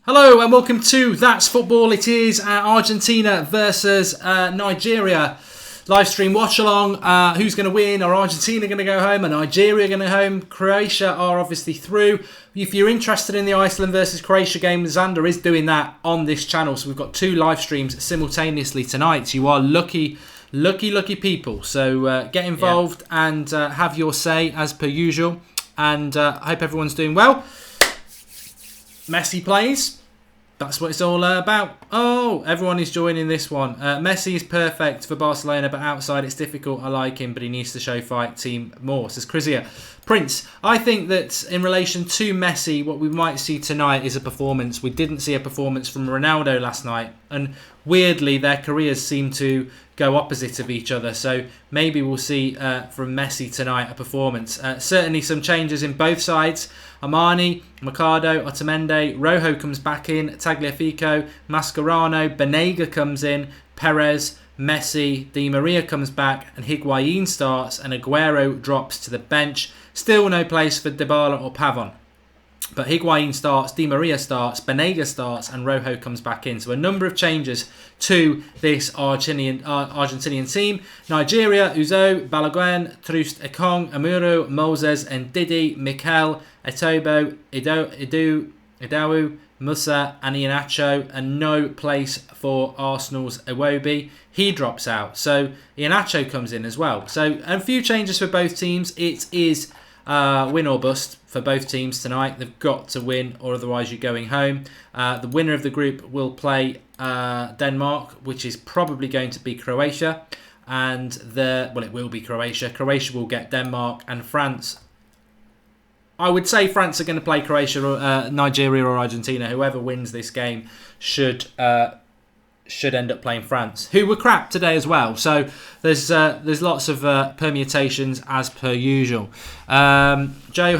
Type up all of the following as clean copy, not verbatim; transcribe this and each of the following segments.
Hello and welcome to That's Football. It is Argentina versus Nigeria. Live stream watch along. Who's going to win? Are Argentina going to go home? Are Nigeria going to go home? Croatia are obviously through. If you're interested in the Iceland versus Croatia game, Xander is doing that on this channel. So we've got 2 live streams simultaneously tonight. You are lucky people. So get involved and have your say as per usual. And I hope everyone's doing well. Messi plays. That's what it's all about. Oh, everyone is joining this one. Messi is perfect for Barcelona, but outside it's difficult. I like him, but he needs to show fight team more, says Chrisia. Prince, I think that in relation to Messi, what we might see tonight is a performance. We didn't see a performance from Ronaldo last night, and weirdly their careers seem to go opposite of each other. So maybe we'll see from Messi tonight a performance. Certainly some changes in both sides. Armani, Mercado, Otamendi, Rojo comes back in, Tagliafico, Mascherano, Banega comes in, Perez, Messi, Di Maria comes back, and Higuain starts, and Aguero drops to the bench. Still no place for Dybala or Pavon. But Higuain starts, Di Maria starts, Banega starts, and Rojo comes back in. So a number of changes to this Argentinian team. Nigeria, Uzo, Balogun, Troost Ekong, Amuro, Moses, and Didi, Mikel, Etobo, Idawu, Musa, and Iheanacho, and no place for Arsenal's Iwobi. He drops out. So Iheanacho comes in as well. So a few changes for both teams. It is win or bust for both teams tonight. They've got to win or otherwise you're going home. The winner of the group will play Denmark, which is probably going to be Croatia. And it will be Croatia. Croatia will get Denmark, and France. I would say France are going to play Croatia, or Nigeria or Argentina. Whoever wins this game should end up playing France, who were crap today as well. So there's lots of permutations as per usual. Joe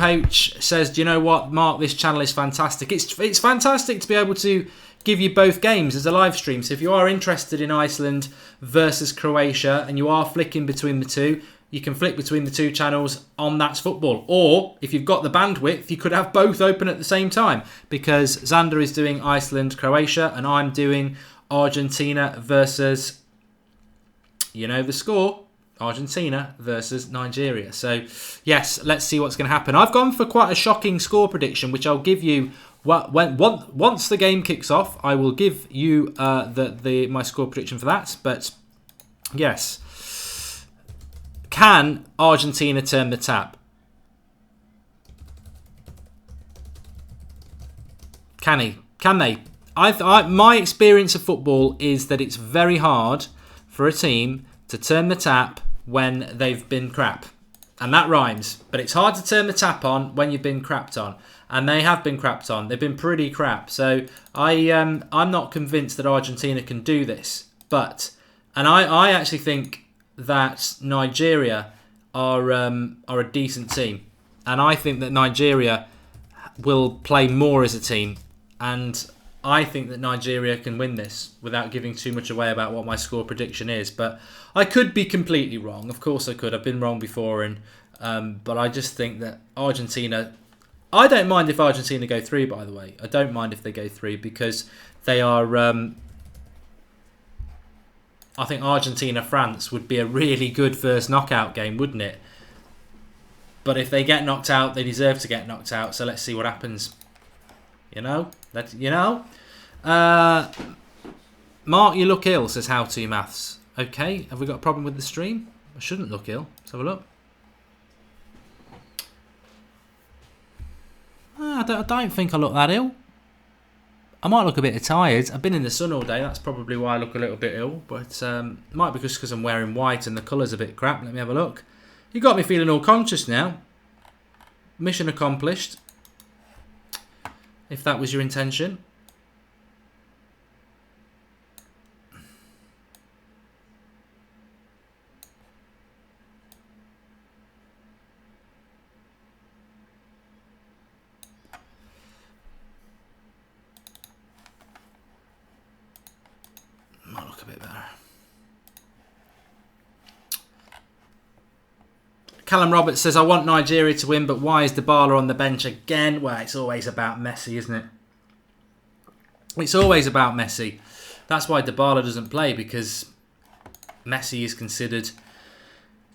H says, do you know what, Mark, this channel is fantastic. It's fantastic to be able to give you both games as a live stream. So if you are interested in Iceland versus Croatia and you are flicking between the two, you can flick between the 2 channels on That's Football. Or if you've got the bandwidth, you could have both open at the same time, because Xander is doing Iceland, Croatia, and I'm doing Argentina versus, you know the score, Argentina versus Nigeria. So yes, let's see what's going to happen. I've gone for quite a shocking score prediction, which I'll give you once the game kicks off. I will give you my score prediction for that. But yes, can Argentina turn the tap? Can they? My experience of football is that it's very hard for a team to turn the tap when they've been crap. And that rhymes. But it's hard to turn the tap on when you've been crapped on. And they have been crapped on. They've been pretty crap. So I'm not convinced that Argentina can do this. And I actually think that Nigeria are a decent team. And I think that Nigeria will play more as a team. And I think that Nigeria can win this without giving too much away about what my score prediction is. But I could be completely wrong. Of course I could. I've been wrong before. But I just think that Argentina... I don't mind if Argentina go through, by the way. I don't mind if they go through, because they are... I think Argentina-France would be a really good first knockout game, wouldn't it? But if they get knocked out, they deserve to get knocked out. So let's see what happens. Mark, you look ill, says How To Maths. Okay, have we got a problem with the stream? I shouldn't look ill. Let's have a look. I don't think I look that ill. I might look a bit tired. I've been in the sun all day. That's probably why I look a little bit ill. But might be just because I'm wearing white and the colour's a bit crap. Let me have a look. You got me feeling all conscious now. Mission accomplished. If that was your intention. Might look a bit better. Callum Roberts says, I want Nigeria to win, but why is Dybala on the bench again? Well, it's always about Messi, isn't it? It's always about Messi. That's why Dybala doesn't play, because Messi is considered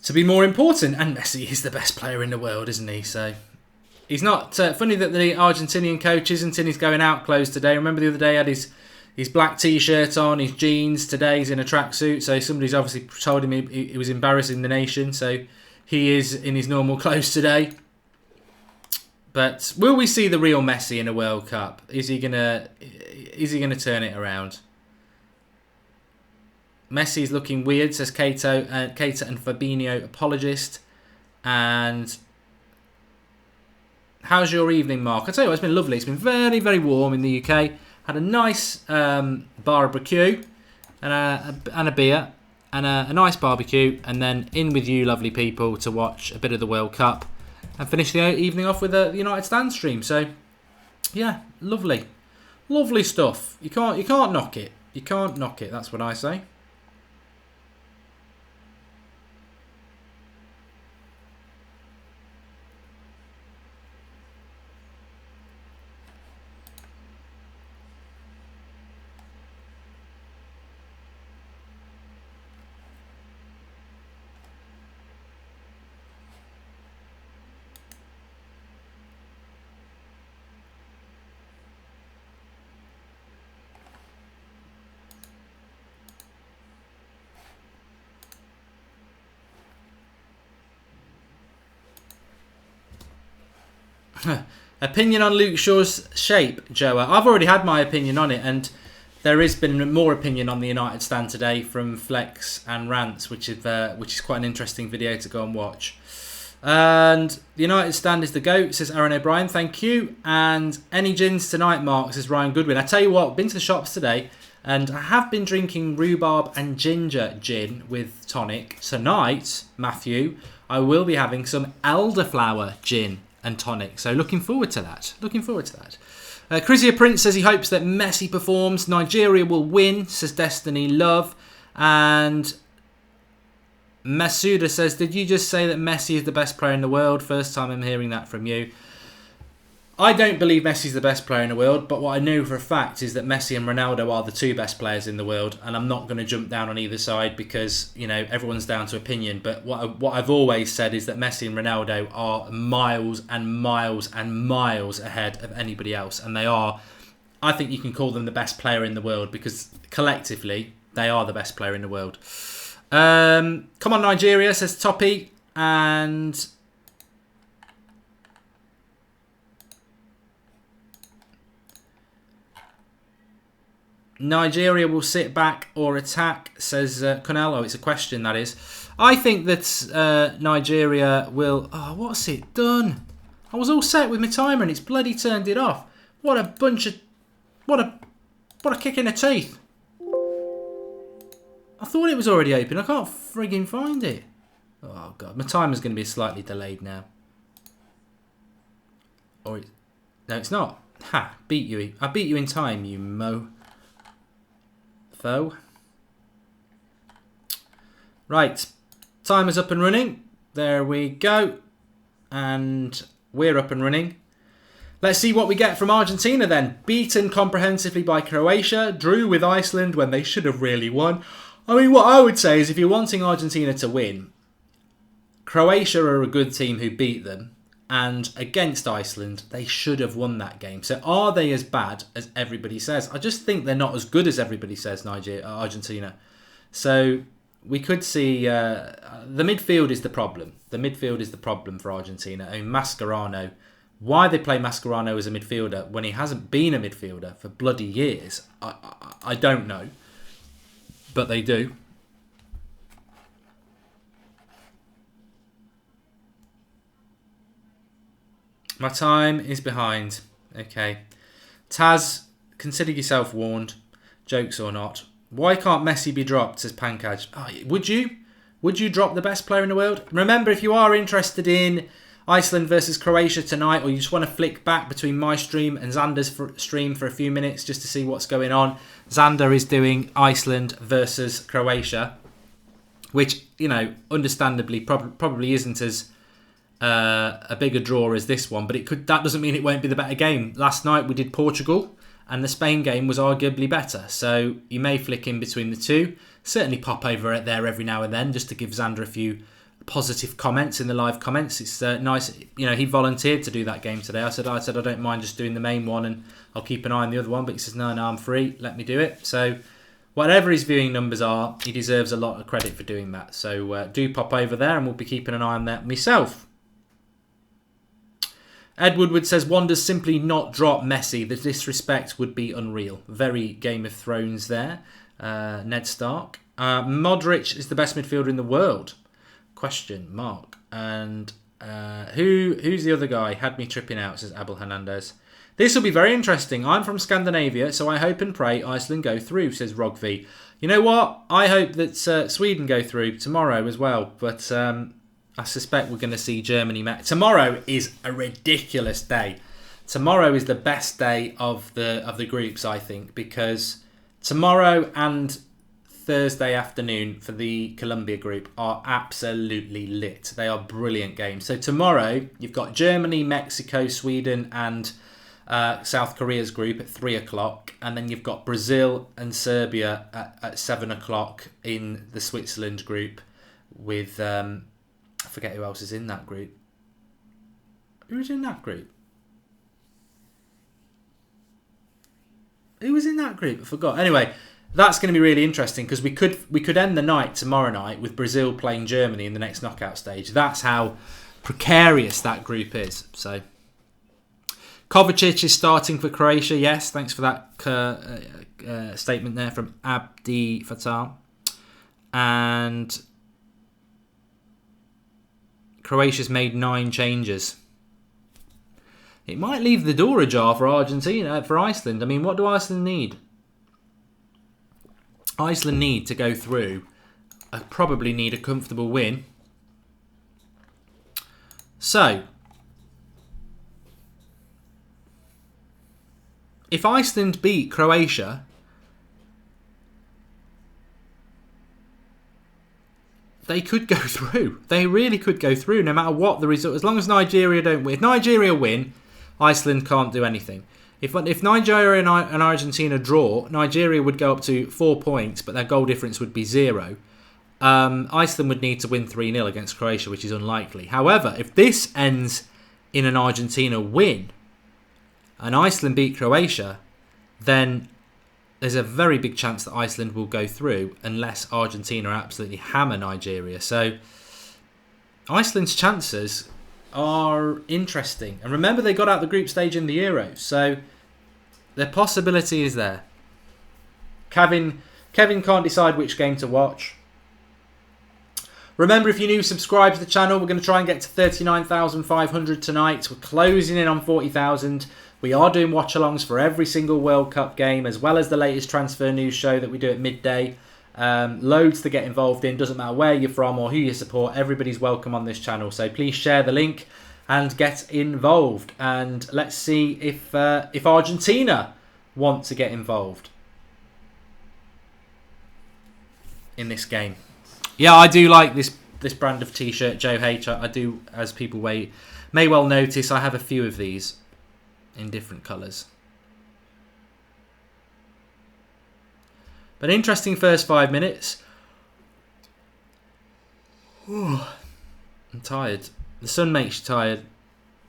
to be more important, and Messi is the best player in the world, isn't he? So he's not. Funny that the Argentinian coach isn't in his going out clothes today. Remember the other day he had his black t-shirt on, his jeans. Today he's in a tracksuit. So somebody's obviously told him he was embarrassing the nation. So he is in his normal clothes today. But will we see the real Messi in a World Cup? Is he gonna turn it around? Messi's looking weird, says Keita and Fabinho apologist. And how's your evening, Mark? I tell you what, it's been lovely. It's been very, very warm in the UK. Had a nice barbecue and a beer and a nice barbecue, and then in with you, lovely people, to watch a bit of the World Cup and finish the evening off with a United Stand stream. So, yeah, lovely, lovely stuff. You can't knock it. You can't knock it. That's what I say. Opinion on Luke Shaw's shape, Joa. I've already had my opinion on it, and there has been more opinion on the United stand today from Flex and Rants, which is quite an interesting video to go and watch. And the United stand is the GOAT, says Aaron O'Brien. Thank you. And any gins tonight, Mark, says Ryan Goodwin. I tell you what, been to the shops today, and I have been drinking rhubarb and ginger gin with tonic. Tonight, Matthew, I will be having some elderflower gin and tonic. So looking forward to that. Chrisia Prince says he hopes that Messi performs. Nigeria will win, says Destiny Love. And Masuda says, did you just say that Messi is the best player in the world? First time I'm hearing that from you. I don't believe Messi's the best player in the world, but what I know for a fact is that Messi and Ronaldo are the two best players in the world, and I'm not going to jump down on either side because, you know, everyone's down to opinion. But what I've always said is that Messi and Ronaldo are miles and miles and miles ahead of anybody else, and they are. I think you can call them the best player in the world because collectively they are the best player in the world. Come on, Nigeria, says Toppy, and Nigeria will sit back or attack, says Connell. Oh, it's a question, that is. I think that Nigeria will... Oh, what's it done? I was all set with my timer and it's bloody turned it off. What a bunch of... What a kick in the teeth. I thought it was already open. I can't frigging find it. Oh, God. My timer's going to be slightly delayed now. Or... No, it's not. Ha! Beat you. I beat you in time, you mo... Foe. Right, timer's up and running. There we go. And we're up and running. Let's see what we get from Argentina then. Beaten comprehensively by Croatia. Drew with Iceland when they should have really won. I mean, what I would say is if you're wanting Argentina to win, Croatia are a good team who beat them. And against Iceland, they should have won that game. So are they as bad as everybody says? I just think they're not as good as everybody says, Argentina. So we could see... the midfield is the problem. The midfield is the problem for Argentina. I mean, Mascherano. Why they play Mascherano as a midfielder when he hasn't been a midfielder for bloody years, I don't know. But they do. My time is behind. Okay. Taz, consider yourself warned. Jokes or not. Why can't Messi be dropped, says Pankaj. Oh, would you? Would you drop the best player in the world? Remember, if you are interested in Iceland versus Croatia tonight, or you just want to flick back between my stream and Xander's stream for a few minutes just to see what's going on, Xander is doing Iceland versus Croatia, which, you know, understandably probably isn't as... a bigger draw as this one, but that doesn't mean it won't be the better game. Last night we did Portugal, and the Spain game was arguably better. So you may flick in between the two. Certainly pop over it there every now and then just to give Xander a few positive comments in the live comments. It's nice. He volunteered to do that game today. I said I don't mind just doing the main one and I'll keep an eye on the other one. But he says, no, I'm free. Let me do it. So whatever his viewing numbers are, he deserves a lot of credit for doing that. So do pop over there and we'll be keeping an eye on that myself. Ed Woodward says, one does simply not drop Messi. The disrespect would be unreal. Very Game of Thrones there. Ned Stark. Modric is the best midfielder in the world. Question mark. And who's the other guy? Had me tripping out, says Abel Hernandez. This will be very interesting. I'm from Scandinavia, so I hope and pray Iceland go through, says Rogvi. You know what? I hope that Sweden go through tomorrow as well. But I suspect we're going to see Germany. Tomorrow is a ridiculous day. Tomorrow is the best day of the groups, I think, because tomorrow and Thursday afternoon for the Colombia group are absolutely lit. They are brilliant games. So tomorrow you've got Germany, Mexico, Sweden and South Korea's group at 3 o'clock. And then you've got Brazil and Serbia at 7 o'clock in the Switzerland group with... I forget who else is in that group. Who's in that group? Who was in that group? I forgot. Anyway, that's going to be really interesting because we could end the night tomorrow night with Brazil playing Germany in the next knockout stage. That's how precarious that group is. So, Kovacic is starting for Croatia. Yes, thanks for that statement there from Abdi Fatah. And Croatia's made 9 changes. It might leave the door ajar for Iceland. I mean, what do Iceland need? Iceland need to go through. Probably need a comfortable win. So, if Iceland beat Croatia, they could go through. They really could go through no matter what the result. As long as Nigeria don't win. If Nigeria win, Iceland can't do anything. If Nigeria and Argentina draw, Nigeria would go up to 4 points, but their goal difference would be 0. Iceland would need to win 3-0 against Croatia, which is unlikely. However, if this ends in an Argentina win and Iceland beat Croatia, then there's a very big chance that Iceland will go through unless Argentina absolutely hammer Nigeria. So Iceland's chances are interesting. And remember, they got out the group stage in the Euros, so the possibility is there. Kevin can't decide which game to watch. Remember, if you're new, subscribe to the channel. We're going to try and get to 39,500 tonight. We're closing in on 40,000. We are doing watch-alongs for every single World Cup game, as well as the latest transfer news show that we do at midday. Loads to get involved in. Doesn't matter where you're from or who you support. Everybody's welcome on this channel. So please share the link and get involved. And let's see if Argentina want to get involved in this game. Yeah, I do like this brand of t-shirt, Joe H. I do, as people may well notice, I have a few of these in different colours. But interesting first 5 minutes. Ooh, I'm tired. The sun makes you tired.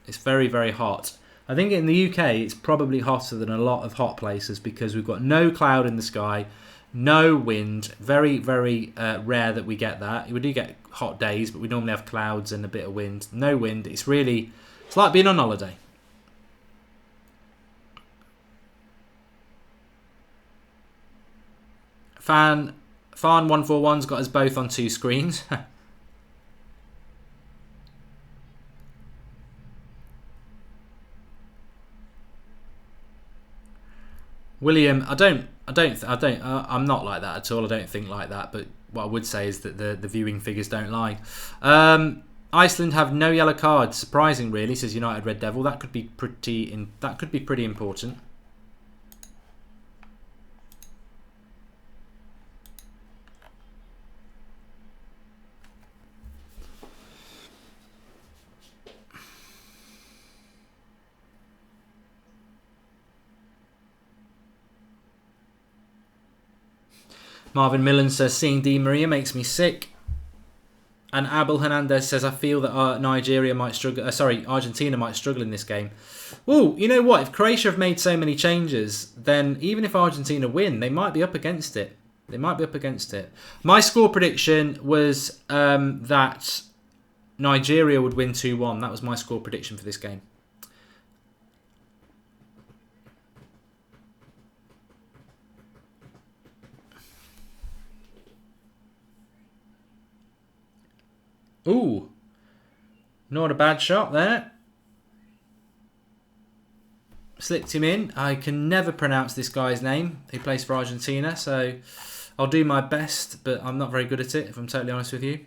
It's very, very hot. I think in the UK it's probably hotter than a lot of hot places because we've got no cloud in the sky, no wind. Very, very rare that we get that. We do get hot days, but we normally have clouds and a bit of wind. No wind. It's like being on holiday. Fan 141's got us both on 2 screens. William, I'm not like that at all. I don't think like that. But what I would say is that the viewing figures don't lie. Iceland have no yellow cards. Surprising, really, says United Red Devil. That could be pretty important. Marvin Millen says, seeing Di Maria makes me sick. And Abel Hernandez says, I feel that Argentina might struggle in this game. Well, you know what? If Croatia have made so many changes, then even if Argentina win, they might be up against it. My score prediction was that Nigeria would win 2-1. That was my score prediction for this game. Ooh, not a bad shot there. Slipped him in. I can never pronounce this guy's name. He plays for Argentina, so I'll do my best, but I'm not very good at it, if I'm totally honest with you.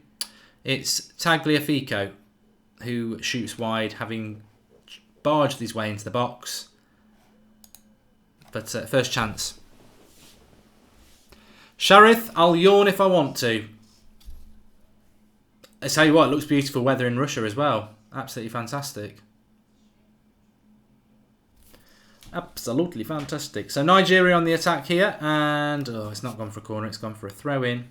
It's Tagliafico, who shoots wide, having barged his way into the box. But first chance. Sharif, I'll yawn if I want to. I tell you what, it looks beautiful weather in Russia as well. Absolutely fantastic. Absolutely fantastic. So Nigeria on the attack here. And it's not gone for a corner. It's gone for a throw-in.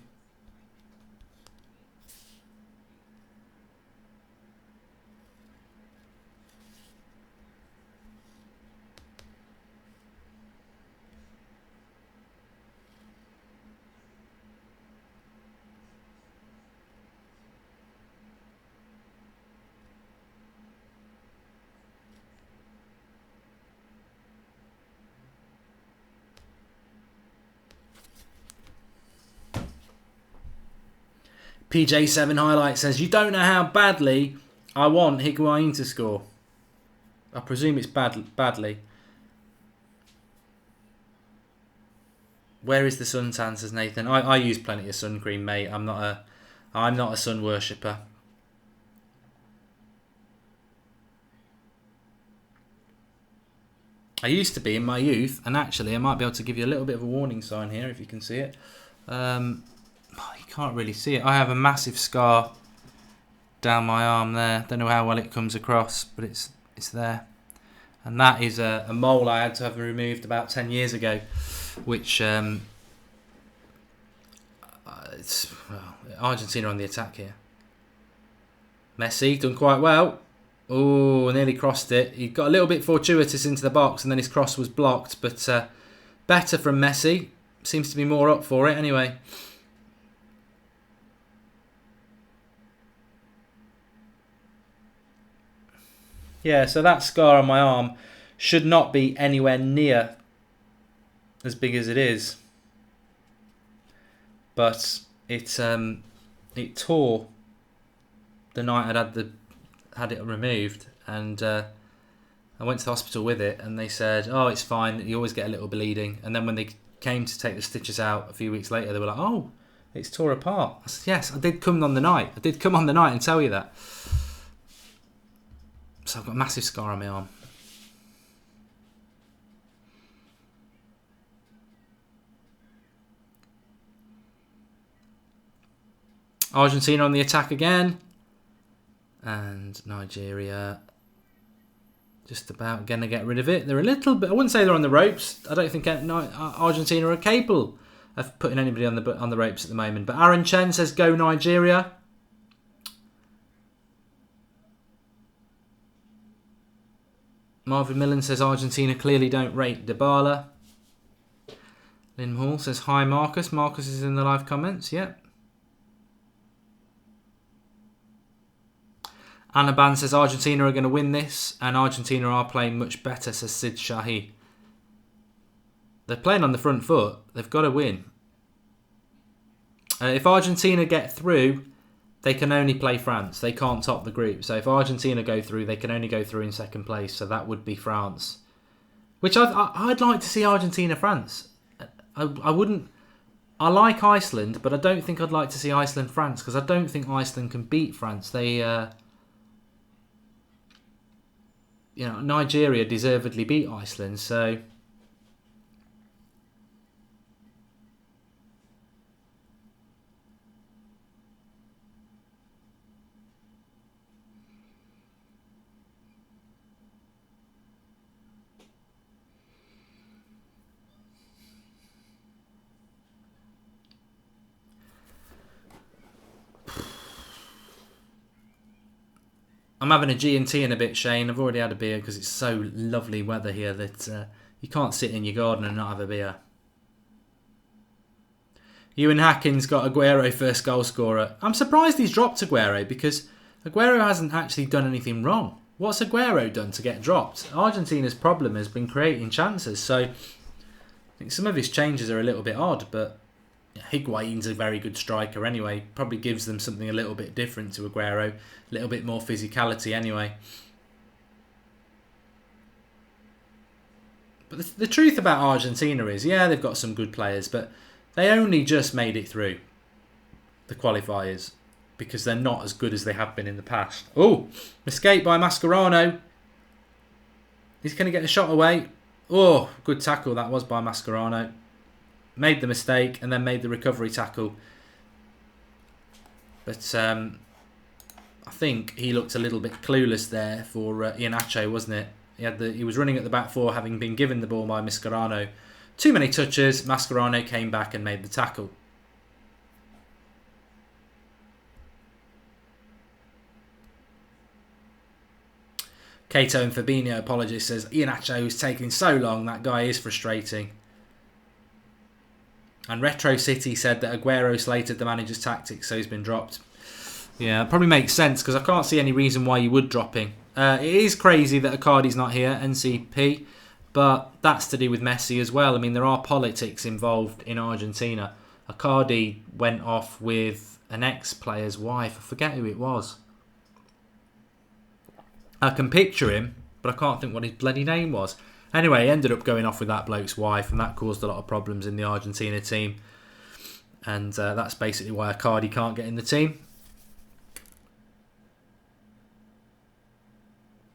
PJ7 Highlight says, you don't know how badly I want Higuain to score. I presume it's badly. Where is the suntan, says Nathan. I use plenty of sun cream, mate. I'm not a sun worshipper. I used to be in my youth, and actually I might be able to give you a little bit of a warning sign here if you can see it. You can't really see it. I have a massive scar down my arm there. Don't know how well it comes across, but it's there. And that is a mole I had to have removed about 10 years ago, which Argentina on the attack here. Messi done quite well. Oh, nearly crossed it. He got a little bit fortuitous into the box, and then his cross was blocked. But better from Messi. Seems to be more up for it anyway. Yeah, so that scar on my arm should not be anywhere near as big as it is. But it tore the night I'd had it removed, and I went to the hospital with it, and they said, oh, it's fine, you always get a little bleeding. And then when they came to take the stitches out a few weeks later, they were like, oh, it's tore apart. I said, yes, I did come on the night. I did come on the night and tell you that. So I've got a massive scar on my arm. Argentina on the attack again. And Nigeria just about going to get rid of it. They're a little bit, I wouldn't say they're on the ropes. I don't think Argentina are capable of putting anybody on the ropes at the moment. But Aaron Chen says, go Nigeria. Marvin Millen says Argentina clearly don't rate Dybala. Lynn Hall says, hi Marcus. Marcus is in the live comments, yep. Anaban says Argentina are going to win this, and Argentina are playing much better, says Sid Shahi. They're playing on the front foot. They've got to win. If Argentina get through, they can only play France. They can't top the group. So if Argentina go through, they can only go through in second place. So that would be France. Which I'd like to see Argentina-France. I wouldn't... I like Iceland, but I don't think I'd like to see Iceland-France, because I don't think Iceland can beat France. They... Nigeria deservedly beat Iceland, so... I'm having a G&T in a bit, Shane. I've already had a beer because it's so lovely weather here that you can't sit in your garden and not have a beer. Ewan Hackins got Aguero first goal scorer. I'm surprised he's dropped Aguero because Aguero hasn't actually done anything wrong. What's Aguero done to get dropped? Argentina's problem has been creating chances, so I think some of his changes are a little bit odd, but Higuain's a very good striker anyway. Probably gives them something a little bit different to Aguero. A little bit more physicality anyway. But the truth about Argentina is, yeah, they've got some good players, but they only just made it through the qualifiers because they're not as good as they have been in the past. Oh, escape by Mascherano. He's going to get a shot away. Oh, good tackle that was by Mascherano. Made the mistake and then made the recovery tackle. But I think he looked a little bit clueless there for Iheanacho, wasn't it? He was running at the back four, having been given the ball by Mascherano. Too many touches. Mascherano came back and made the tackle. Cato and Fabinho apologist says Iheanacho is taking so long. That guy is frustrating. And Retro City said that Aguero slated the manager's tactics, so he's been dropped. Yeah, it probably makes sense because I can't see any reason why you would drop him. It is crazy that Icardi's not here, NCP, but that's to do with Messi as well. I mean, there are politics involved in Argentina. Icardi went off with an ex-player's wife. I forget who it was. I can picture him, but I can't think what his bloody name was. Anyway, he ended up going off with that bloke's wife, and that caused a lot of problems in the Argentina team. And that's basically why Icardi can't get in the team.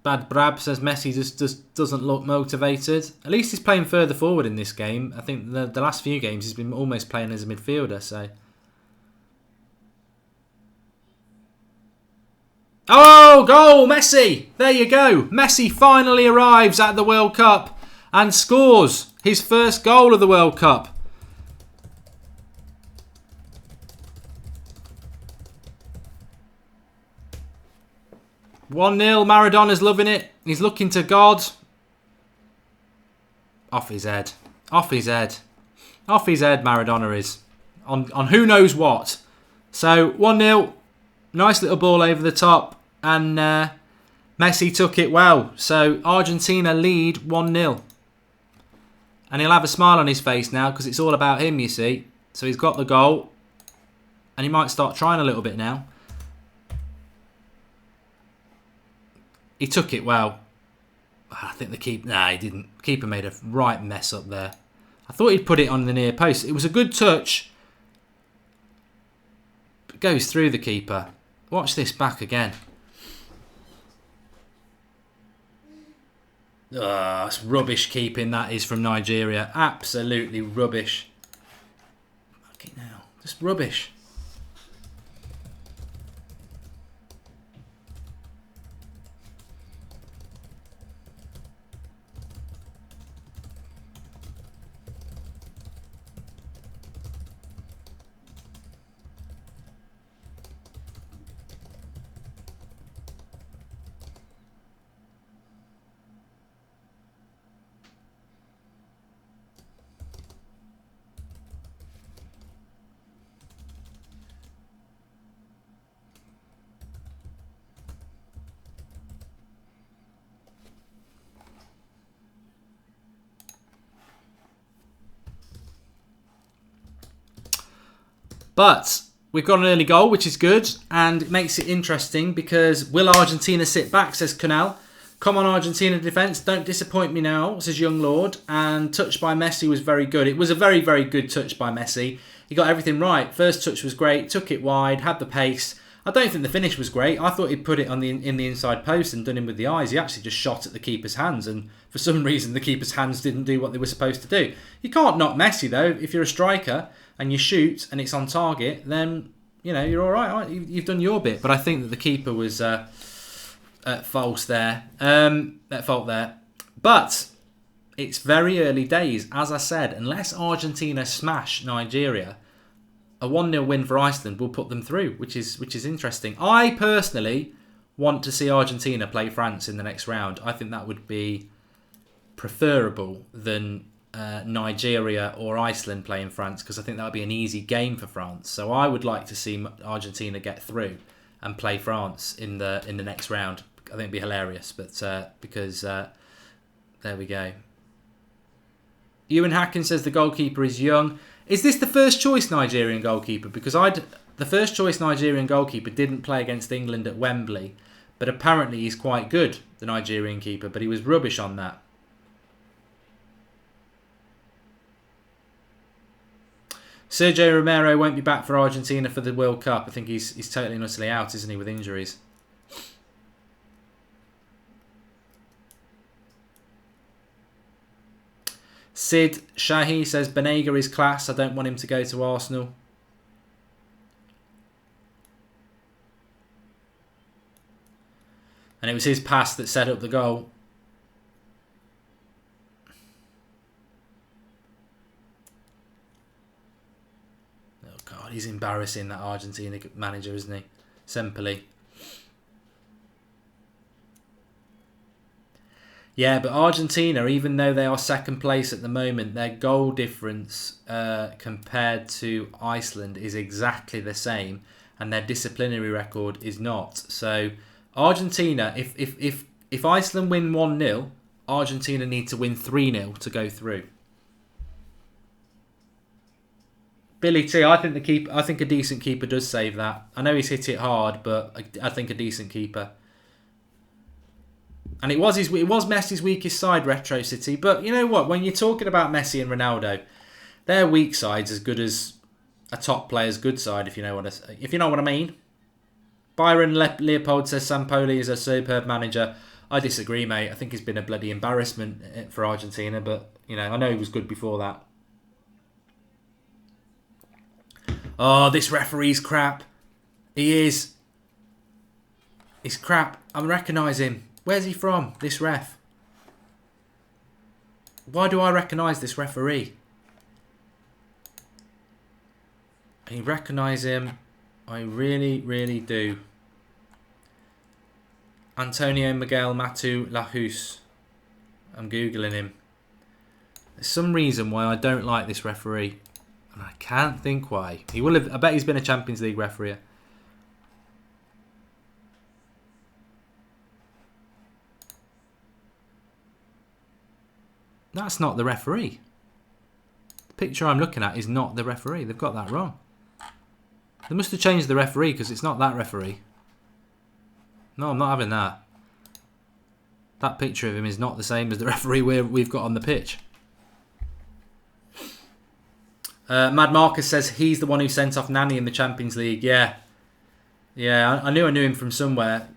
Bad Brab says Messi just doesn't look motivated. At least he's playing further forward in this game. I think the last few games he's been almost playing as a midfielder. So, oh, goal, Messi! There you go. Messi finally arrives at the World Cup and scores his first goal of the World Cup. "1-0, Maradona's loving it. He's looking to God." Off his head. Off his head. Off his head, Maradona is. On who knows what. So, 1-0. Nice little ball over the top. And Messi took it well. So, Argentina lead 1-0. And he'll have a smile on his face now because it's all about him, you see. So, he's got the goal. And he might start trying a little bit now. He took it well. I think the keeper... Nah, he didn't. The keeper made a right mess up there. I thought he'd put it on the near post. It was a good touch. It goes through the keeper. Watch this back again. It's rubbish keeping that is from Nigeria. Absolutely rubbish. Fucking hell. Just rubbish. But we've got an early goal, which is good, and it makes it interesting because will Argentina sit back, says Canal. Come on, Argentina defence, don't disappoint me now, says Young Lord. And touch by Messi was very good. It was a very, very good touch by Messi. He got everything right. First touch was great, took it wide, had the pace. I don't think the finish was great. I thought he'd put it on in the inside post and done him with the eyes. He actually just shot at the keeper's hands, and for some reason the keeper's hands didn't do what they were supposed to do. You can't knock Messi though. If you're a striker and you shoot and it's on target, then you know you're all right. You've done your bit. But I think that the keeper was at fault there. But it's very early days, as I said. Unless Argentina smash Nigeria, a 1-0 win for Iceland will put them through, which is interesting. I personally want to see Argentina play France in the next round. I think that would be preferable than Nigeria or Iceland playing France, because I think that would be an easy game for France. So I would like to see Argentina get through and play France in the next round. I think it'd be hilarious, but because there we go. Ewan Hacken says the goalkeeper is young. Is this the first choice Nigerian goalkeeper? Because the first choice Nigerian goalkeeper didn't play against England at Wembley, but apparently he's quite good, the Nigerian keeper, but he was rubbish on that. Sergio Romero won't be back for Argentina for the World Cup. I think he's totally and utterly out, isn't he, with injuries? Sid Shahi says Banega is class. I don't want him to go to Arsenal. And it was his pass that set up the goal. Oh God, he's embarrassing, that Argentina manager, isn't he? Sempoli. Yeah, but Argentina, even though they are second place at the moment, their goal difference compared to Iceland is exactly the same, and their disciplinary record is not. So Argentina, if Iceland win 1-0, Argentina need to win 3-0 to go through. Billy T, I think a decent keeper does save that. I know he's hit it hard, but I think a decent keeper. And it was Messi's weakest side, Retro City. But you know what? When you're talking about Messi and Ronaldo, their weak side's as good as a top player's good side, if you know what I mean. Byron Leopold says Sampaoli is a superb manager. I disagree, mate. I think he's been a bloody embarrassment for Argentina, but you know, I know he was good before that. Oh, this referee's crap. He is. He's crap. I recognise him. Where's he from, this ref? Why do I recognise this referee? I recognise him. I really, really do. Antonio Miguel Matu Lajus. I'm Googling him. There's some reason why I don't like this referee. And I can't think why. I bet he's been a Champions League referee. That's not the referee. The picture I'm looking at is not the referee. They've got that wrong. They must have changed the referee, because it's not that referee. No, I'm not having that. That picture of him is not the same as the referee we've got on the pitch. Mad Marcus says he's the one who sent off Nani in the Champions League. Yeah. Yeah, I knew him from somewhere.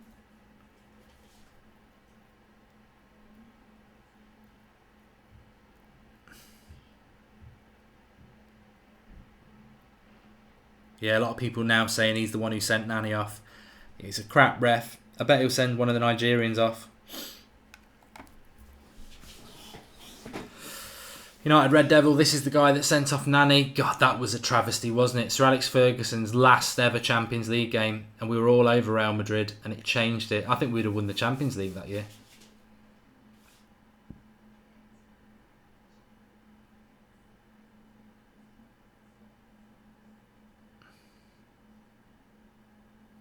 Yeah, a lot of people now saying he's the one who sent Nani off. He's a crap ref. I bet he'll send one of the Nigerians off. United Red Devil, this is the guy that sent off Nani. God, that was a travesty, wasn't it? Sir Alex Ferguson's last ever Champions League game, and we were all over Real Madrid, and it changed it. I think we'd have won the Champions League that year.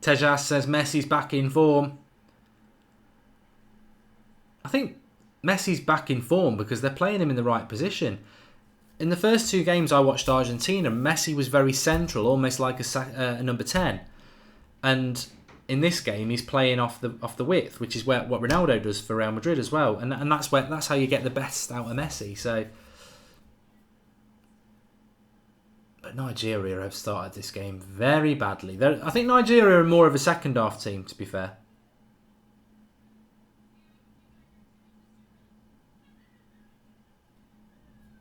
Tejas says Messi's back in form. I think Messi's back in form because they're playing him in the right position. In the first two games I watched Argentina, Messi was very central, almost like a number 10. And in this game, he's playing off the width, which is what Ronaldo does for Real Madrid as well. And that's how you get the best out of Messi. So, but Nigeria have started this game very badly. I think Nigeria are more of a second half team, to be fair.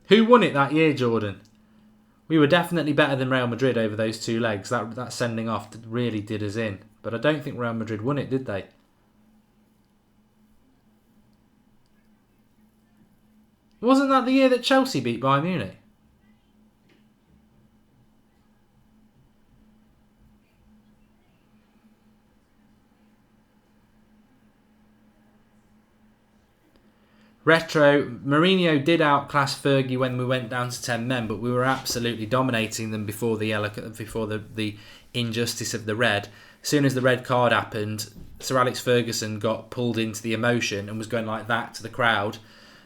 Who won it that year, Jordan? We were definitely better than Real Madrid over those two legs. That sending off really did us in. But I don't think Real Madrid won it, did they? Wasn't that the year that Chelsea beat Bayern Munich? Retro, Mourinho did outclass Fergie when we went down to 10 men, but we were absolutely dominating them before the injustice of the red. As soon as the red card happened, Sir Alex Ferguson got pulled into the emotion and was going like that to the crowd.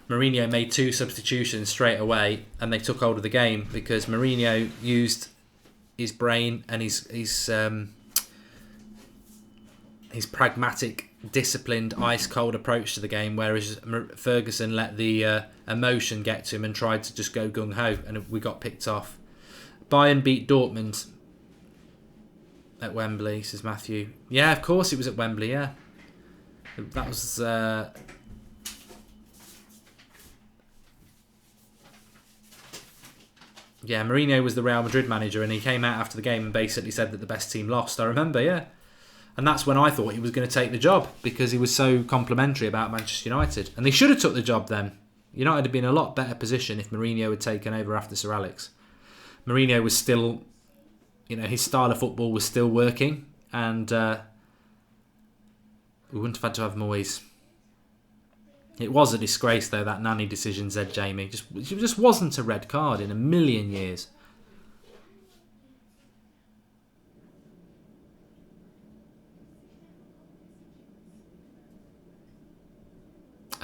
Mourinho made 2 substitutions straight away, and they took hold of the game because Mourinho used his brain and his pragmatic, disciplined, ice-cold approach to the game, whereas Ferguson let the emotion get to him and tried to just go gung-ho, and we got picked off. Bayern beat Dortmund at Wembley, says Matthew. Yeah, of course it was at Wembley, yeah. That was... Yeah, Mourinho was the Real Madrid manager, and he came out after the game and basically said that the best team lost. I remember, yeah. And that's when I thought he was going to take the job, because he was so complimentary about Manchester United. And they should have took the job then. United had been in a lot better position if Mourinho had taken over after Sir Alex. Mourinho was still, his style of football was still working, and we wouldn't have had to have Moyes. It was a disgrace, though, that Nani decision, said Jamie. It just wasn't a red card in a million years.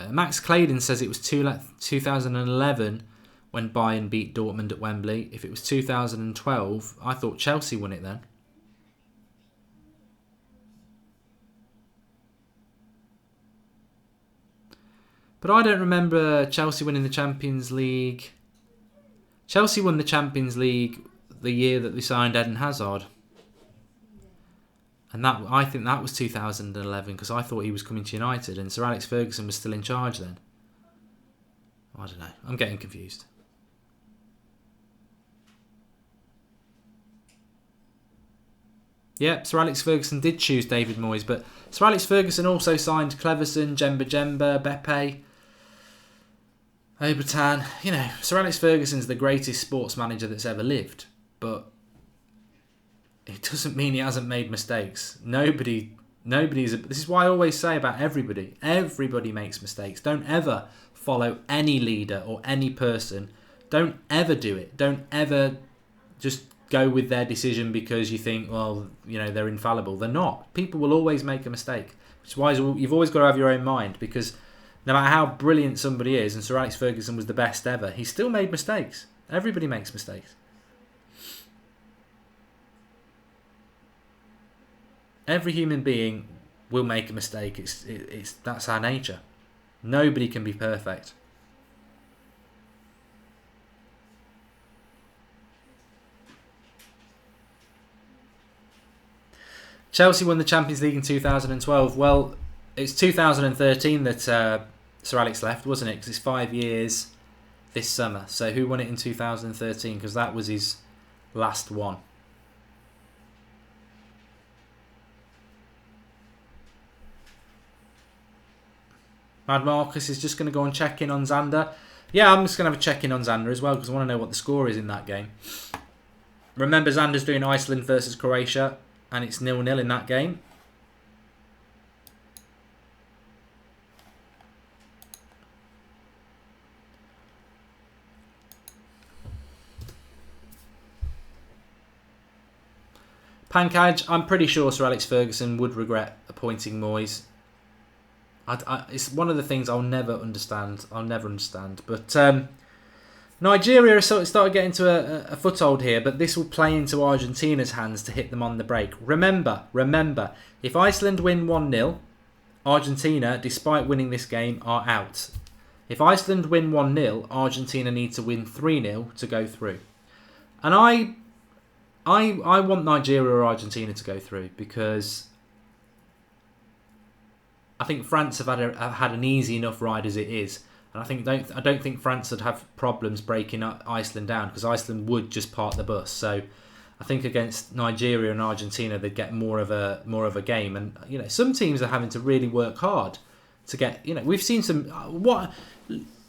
Max Claydon says it was 2011 when Bayern beat Dortmund at Wembley. If it was 2012, I thought Chelsea won it then. But I don't remember Chelsea winning the Champions League. Chelsea won the Champions League the year that they signed Eden Hazard. And I think that was 2011, because I thought he was coming to United and Sir Alex Ferguson was still in charge then. I don't know. I'm getting confused. Yeah, Sir Alex Ferguson did choose David Moyes, but Sir Alex Ferguson also signed Cleverson, Jemba, Beppe, Obertan. Sir Alex Ferguson's the greatest sports manager that's ever lived, but it doesn't mean he hasn't made mistakes. This is why I always say about everybody makes mistakes. Don't ever follow any leader or any person. Don't ever do it. Don't ever just go with their decision because you think, they're infallible. They're not. People will always make a mistake. Which is why you've always got to have your own mind, because no matter how brilliant somebody is, and Sir Alex Ferguson was the best ever, he still made mistakes. Everybody makes mistakes. Every human being will make a mistake. That's our nature. Nobody can be perfect. Chelsea won the Champions League in 2012. Well, it's 2013 that Sir Alex left, wasn't it? Because it's 5 years this summer. So who won it in 2013? Because that was his last one. Mad Marcus is just going to go and check in on Xander. Yeah, I'm just going to have a check in on Xander as well, because I want to know what the score is in that game. Remember, Xander's doing Iceland versus Croatia, and it's 0-0 in that game. Pankaj, I'm pretty sure Sir Alex Ferguson would regret appointing Moyes. It's one of the things I'll never understand. But Nigeria has sort of started getting to a foothold here, but this will play into Argentina's hands to hit them on the break. Remember, if Iceland win 1-0, Argentina, despite winning this game, are out. If Iceland win 1-0, Argentina need to win 3-0 to go through. And I want Nigeria or Argentina to go through, because I think France have had an easy enough ride as it is, and I don't think France would have problems breaking Iceland down, because Iceland would just park the bus. So I think against Nigeria and Argentina they'd get more of a game, and some teams are having to really work hard to get. We've seen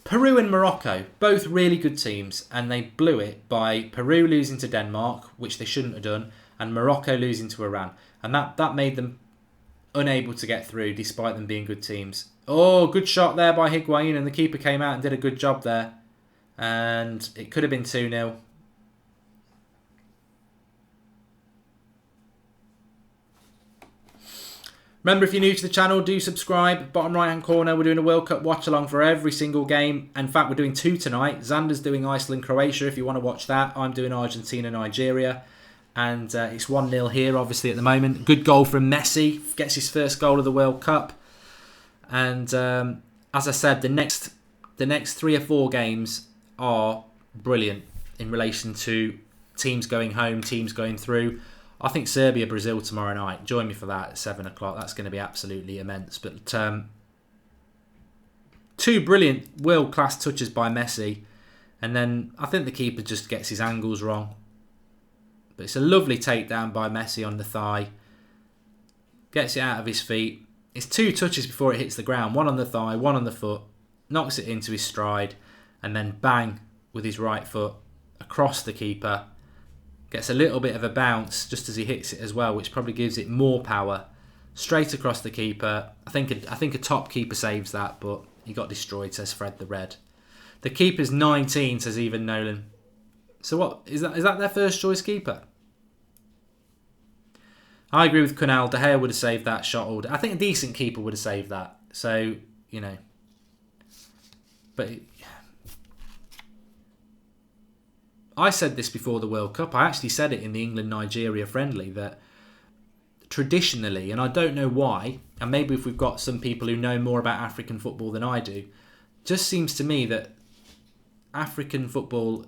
Peru and Morocco, both really good teams, and they blew it by Peru losing to Denmark, which they shouldn't have done, and Morocco losing to Iran, and that made them unable to get through despite them being good teams. Oh, good shot there by Higuain, and the keeper came out and did a good job there. And it could have been 2-0. Remember, if you're new to the channel, do subscribe. Bottom right hand corner, we're doing a World Cup watch along for every single game. In fact, we're doing 2 tonight. Xander's doing Iceland, Croatia if you want to watch that. I'm doing Argentina, Nigeria. And it's 1-0 here, obviously, at the moment. Good goal from Messi. Gets his first goal of the World Cup. And as I said, the next 3 or 4 games are brilliant in relation to teams going home, teams going through. I think Serbia, Brazil tomorrow night. Join me for that at 7 o'clock. That's going to be absolutely immense. But 2 brilliant world-class touches by Messi. And then I think the keeper just gets his angles wrong. But it's a lovely takedown by Messi on the thigh. Gets it out of his feet. It's 2 touches before it hits the ground. 1 on the thigh, 1 on the foot. Knocks it into his stride. And then bang with his right foot across the keeper. Gets a little bit of a bounce just as he hits it as well, which probably gives it more power. Straight across the keeper. I think a top keeper saves that, but he got destroyed, says Fred the Red. The keeper's 19, says Even Nolan. So what is that? Is that their first choice keeper? I agree with Kunal. De Gea would have saved that shot all day. I think a decent keeper would have saved that. So, you know. But I said this before the World Cup. I actually said it in the England-Nigeria friendly that traditionally, and I don't know why, and maybe if we've got some people who know more about African football than I do, just seems to me that African football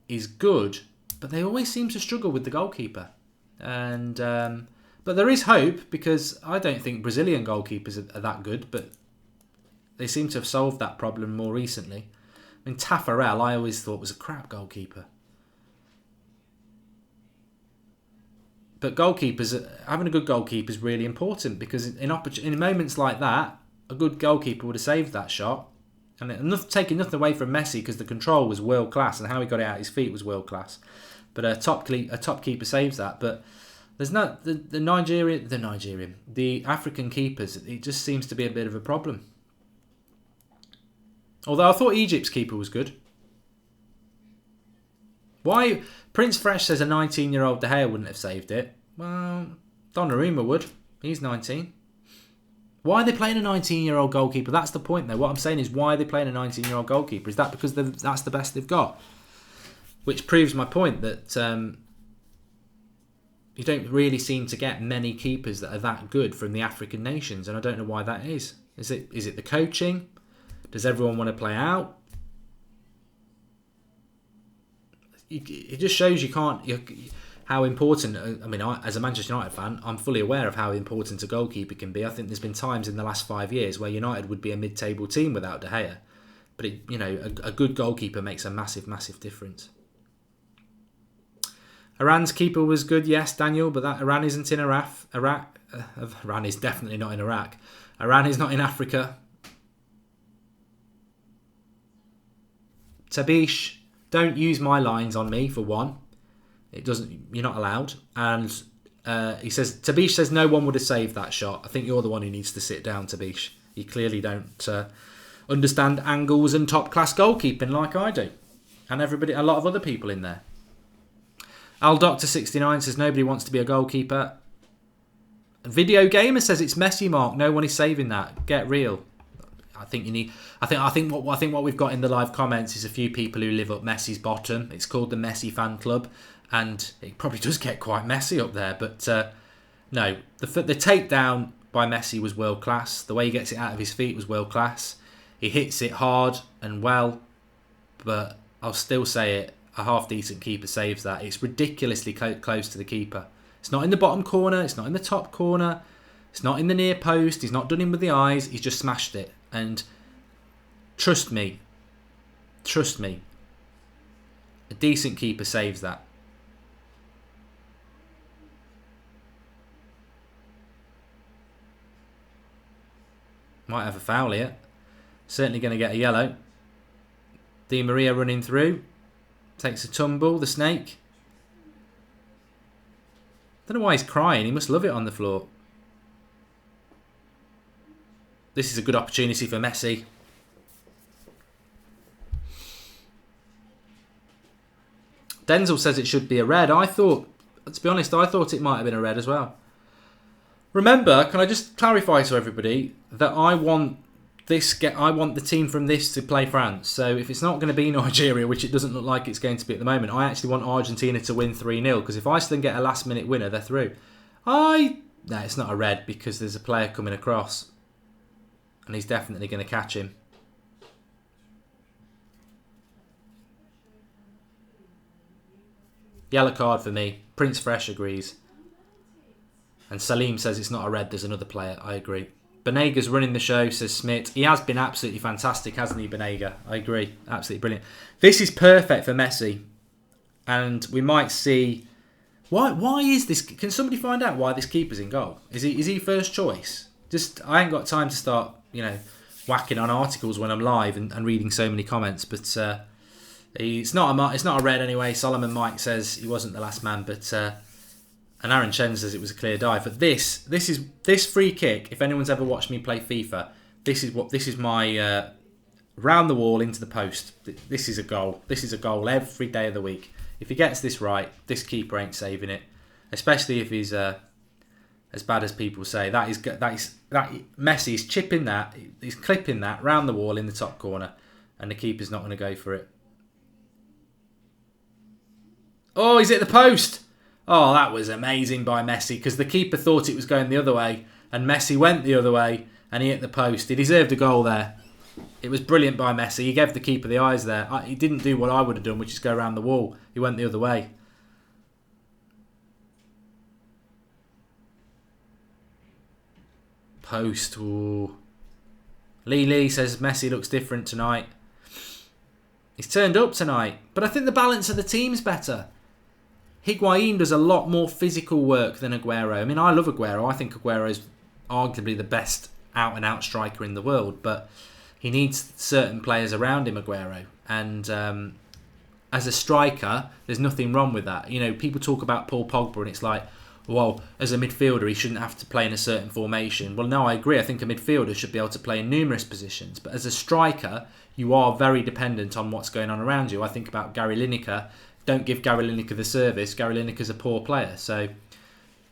is good, but they always seem to struggle with the goalkeeper. And but there is hope, because I don't think Brazilian goalkeepers are that good, but they seem to have solved that problem more recently. I mean, Taffarel, I always thought was a crap goalkeeper. But goalkeepers, having a good goalkeeper is really important, because in moments like that, a good goalkeeper would have saved that shot. And taking nothing away from Messi, because the control was world class and how he got it out his feet was world class. But a top keeper saves that. But there's not the African keepers. It just seems to be a bit of a problem. Although I thought Egypt's keeper was good. Why? Prince Fresh says a 19-year-old De Gea wouldn't have saved it. Well, Donnarumma would. He's 19. Why are they playing a 19-year-old goalkeeper? That's the point, though. What I'm saying is, why are they playing a 19-year-old goalkeeper? Is that because that's the best they've got? Which proves my point that you don't really seem to get many keepers that are that good from the African nations, and I don't know why that is. Is it the coaching? Does everyone want to play out? It just shows you can't. How important. I mean, as a Manchester United fan, I'm fully aware of how important a goalkeeper can be. I think there's been times in the last 5 years where United would be a mid-table team without De Gea, but a good goalkeeper makes a massive, massive difference. Iran's keeper was good, yes, Daniel, but that Iran isn't in Iraq. Iran is definitely not in Iraq. Iran is not in Africa. Tabish, don't use my lines on me, for one. It doesn't. You're not allowed. And he says, Tabish says no one would have saved that shot. I think you're the one who needs to sit down, Tabish. You clearly don't understand angles and top-class goalkeeping like I do. And a lot of other people in there. Al Doctor 69 says nobody wants to be a goalkeeper. Video Gamer says it's Messi, Mark. No one is saving that. Get real. I think you need. I think what we've got in the live comments is a few people who live up Messi's bottom. It's called the Messi Fan Club, and it probably does get quite messy up there. But no, the takedown by Messi was world class. The way he gets it out of his feet was world class. He hits it hard and well, but I'll still say it. A half decent keeper saves that. It's ridiculously close to the keeper. It's not in the bottom corner. It's not in the top corner. It's not in the near post. He's not done him with the eyes. He's just smashed it. And trust me, a decent keeper saves that. Might have a foul here. Certainly going to get a yellow. Di Maria running through. Takes a tumble, the snake. Don't know why he's crying. He must love it on the floor. This is a good opportunity for Messi. Denzel says it should be a red. To be honest, I thought it might have been a red as well. Remember, can I just clarify to everybody that I want the team from this to play France. So if it's not going to be Nigeria, which it doesn't look like it's going to be at the moment, I actually want Argentina to win 3-0, because if Iceland get a last minute winner, they're through. No, it's not a red, because there's a player coming across and he's definitely going to catch him. Yellow card for me. Prince Fresh agrees. And Salim says it's not a red, there's another player. I agree. Benega's running the show, says Smith. He has been absolutely fantastic, hasn't he, Benega? I agree. Absolutely brilliant. This is perfect for Messi. And we might see... Why is this... Can somebody find out why this keeper's in goal? Is he first choice? I ain't got time to start, whacking on articles when I'm live and reading so many comments. But it's not a red anyway. Solomon Mike says he wasn't the last man, but... And Aaron Chen says it was a clear dive. But this free kick, if anyone's ever watched me play FIFA, this is my round the wall into the post. This is a goal. This is a goal every day of the week. If he gets this right, this keeper ain't saving it. Especially if he's as bad as people say. That Messi is chipping that, he's clipping that round the wall in the top corner, and the keeper's not going to go for it. Oh, he's hit the post. Oh, that was amazing by Messi, because the keeper thought it was going the other way and Messi went the other way and he hit the post. He deserved a goal there. It was brilliant by Messi. He gave the keeper the eyes there. He didn't do what I would have done, which is go around the wall. He went the other way. Post. Ooh. Lee says Messi looks different tonight. He's turned up tonight. But I think the balance of the team's better. Higuain does a lot more physical work than Aguero. I mean, I love Aguero. I think Aguero is arguably the best out-and-out striker in the world, but he needs certain players around him, Aguero. And as a striker, there's nothing wrong with that. People talk about Paul Pogba and it's like, well, as a midfielder, he shouldn't have to play in a certain formation. Well, no, I agree. I think a midfielder should be able to play in numerous positions. But as a striker, you are very dependent on what's going on around you. I think about Gary Lineker. Don't give Gary Lineker the service. Gary Lineker's a poor player. So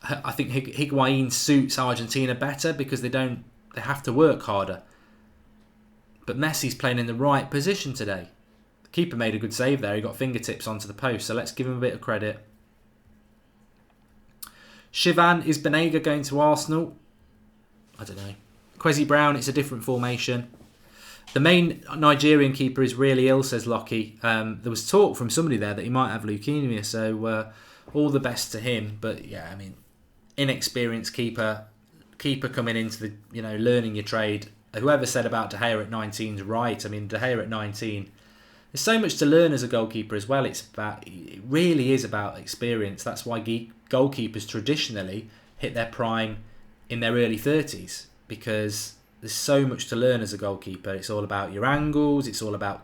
I think Higuain suits Argentina better because they have to work harder. But Messi's playing in the right position today. The keeper made a good save there. He got fingertips onto the post. So let's give him a bit of credit. Shivan, is Benega going to Arsenal? I don't know. Kwesi Brown, it's a different formation. The main Nigerian keeper is really ill, says Lockie. There was talk from somebody there that he might have leukemia, so all the best to him. But yeah, I mean, inexperienced keeper coming into the learning your trade. Whoever said about De Gea at 19 is right. I mean, De Gea at 19, there's so much to learn as a goalkeeper as well. It really is about experience. That's why goalkeepers traditionally hit their prime in their early 30s, because there's so much to learn as a goalkeeper. It's all about your angles. It's all about,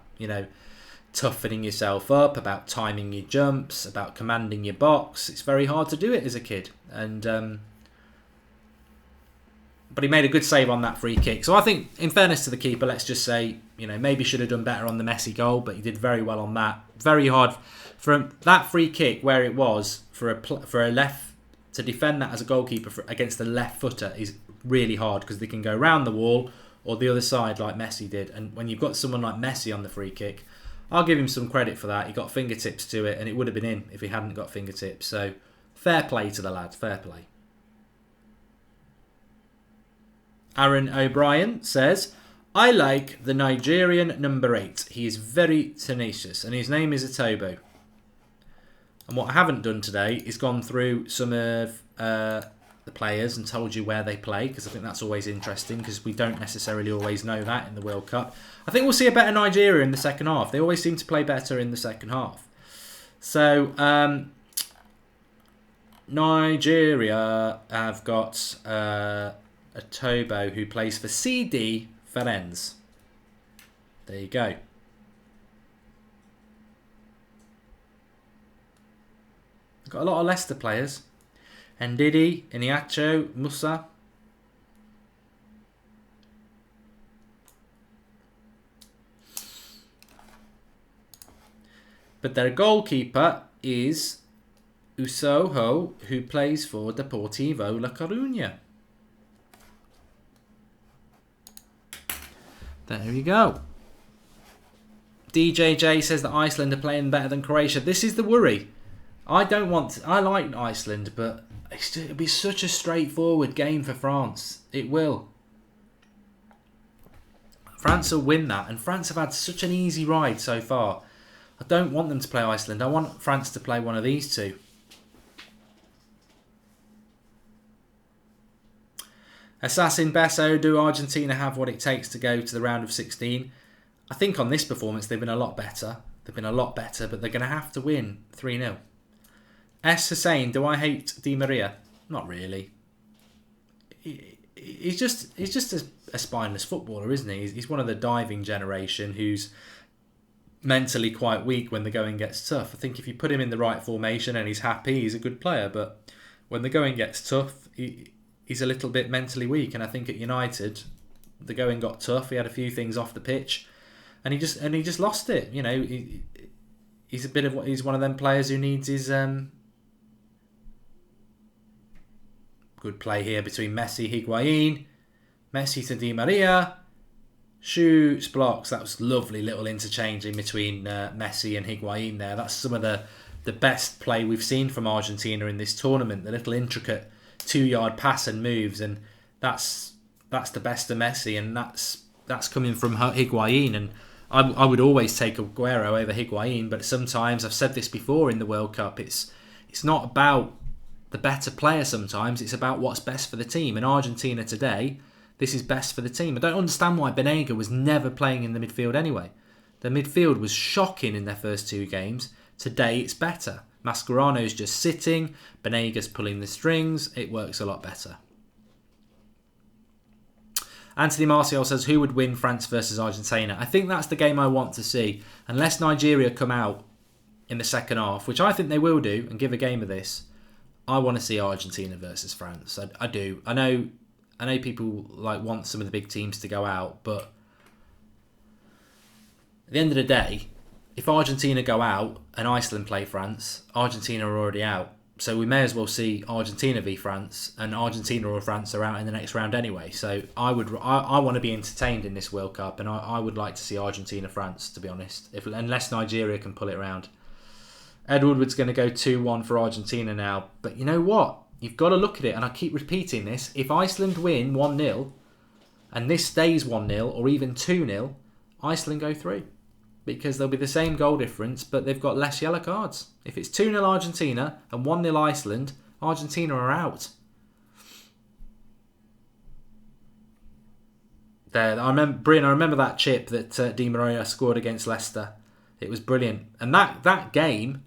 toughening yourself up, about timing your jumps, about commanding your box. It's very hard to do it as a kid. And but he made a good save on that free kick. So I think, in fairness to the keeper, let's just say, maybe should have done better on the Messi goal, but he did very well on that. Very hard for that free kick where it was for a left to defend that as a goalkeeper against a left footer is really hard, because they can go round the wall or the other side like Messi did. And when you've got someone like Messi on the free kick, I'll give him some credit for that. He got fingertips to it, and it would have been in if he hadn't got fingertips. So fair play to the lad, fair play. Aaron O'Brien says, I like the Nigerian number 8. He is very tenacious, and his name is Atobo. And what I haven't done today is gone through some of the players and told you where they play, because I think that's always interesting, because we don't necessarily always know that in the World Cup. I think we'll see a better Nigeria in the second half. They always seem to play better in the second half. So Nigeria have got a Tobo who plays for CD Ferenz. There you go. Got a lot of Leicester players. Ndidi, Iniacho, Musa. But their goalkeeper is Usoho, who plays for Deportivo La Coruña. There you go. DJJ says that Iceland are playing better than Croatia. This is the worry. I like Iceland, but it'll be such a straightforward game for France. It will. France will win that, and France have had such an easy ride so far. I don't want them to play Iceland. I want France to play one of these two. Assassin Besso, do Argentina have what it takes to go to the round of 16? I think on this performance they've been a lot better. They've been a lot better, but they're going to have to win 3-0. S. Hussein, do I hate Di Maria? Not really. He's just a spineless footballer, isn't he? He's one of the diving generation who's mentally quite weak when the going gets tough. I think if you put him in the right formation and he's happy, he's a good player. But when the going gets tough, he's a little bit mentally weak. And I think at United, the going got tough. He had a few things off the pitch, and he just lost it. You know, he's one of them players who needs his good play here between Messi, Higuain, Messi to Di Maria. Shoots, blocks. That was lovely little interchange in between Messi and Higuain there. That's some of the best play we've seen from Argentina in this tournament. The little intricate 2-yard pass and moves, and that's the best of Messi, and that's coming from Higuain. And I would always take Aguero over Higuain, but sometimes, I've said this before in the World Cup, it's not about the better player sometimes, it's about what's best for the team. In Argentina today, this is best for the team. I don't understand why Banega was never playing in the midfield anyway. The midfield was shocking in their first 2 games. Today it's better. Mascherano's just sitting, Banega's pulling the strings, it works a lot better. Anthony Martial says, who would win France versus Argentina? I think that's the game I want to see. Unless Nigeria come out in the second half, which I think they will do, and give a game of this, I want to see Argentina versus France. I do. I know people want some of the big teams to go out, but at the end of the day, if Argentina go out and Iceland play France, Argentina are already out. So we may as well see Argentina v France, and Argentina or France are out in the next round anyway. So I want to be entertained in this World Cup, and I would like to see Argentina-France, to be honest, unless Nigeria can pull it round. Ed Woodward's going to go 2-1 for Argentina now. But you know what? You've got to look at it, and I keep repeating this. If Iceland win 1-0, and this stays 1-0, or even 2-0, Iceland go through. Because there'll be the same goal difference, but they've got less yellow cards. If it's 2-0 Argentina and 1-0 Iceland, Argentina are out. There, I remember that chip that Di Maria scored against Leicester. It was brilliant. And that game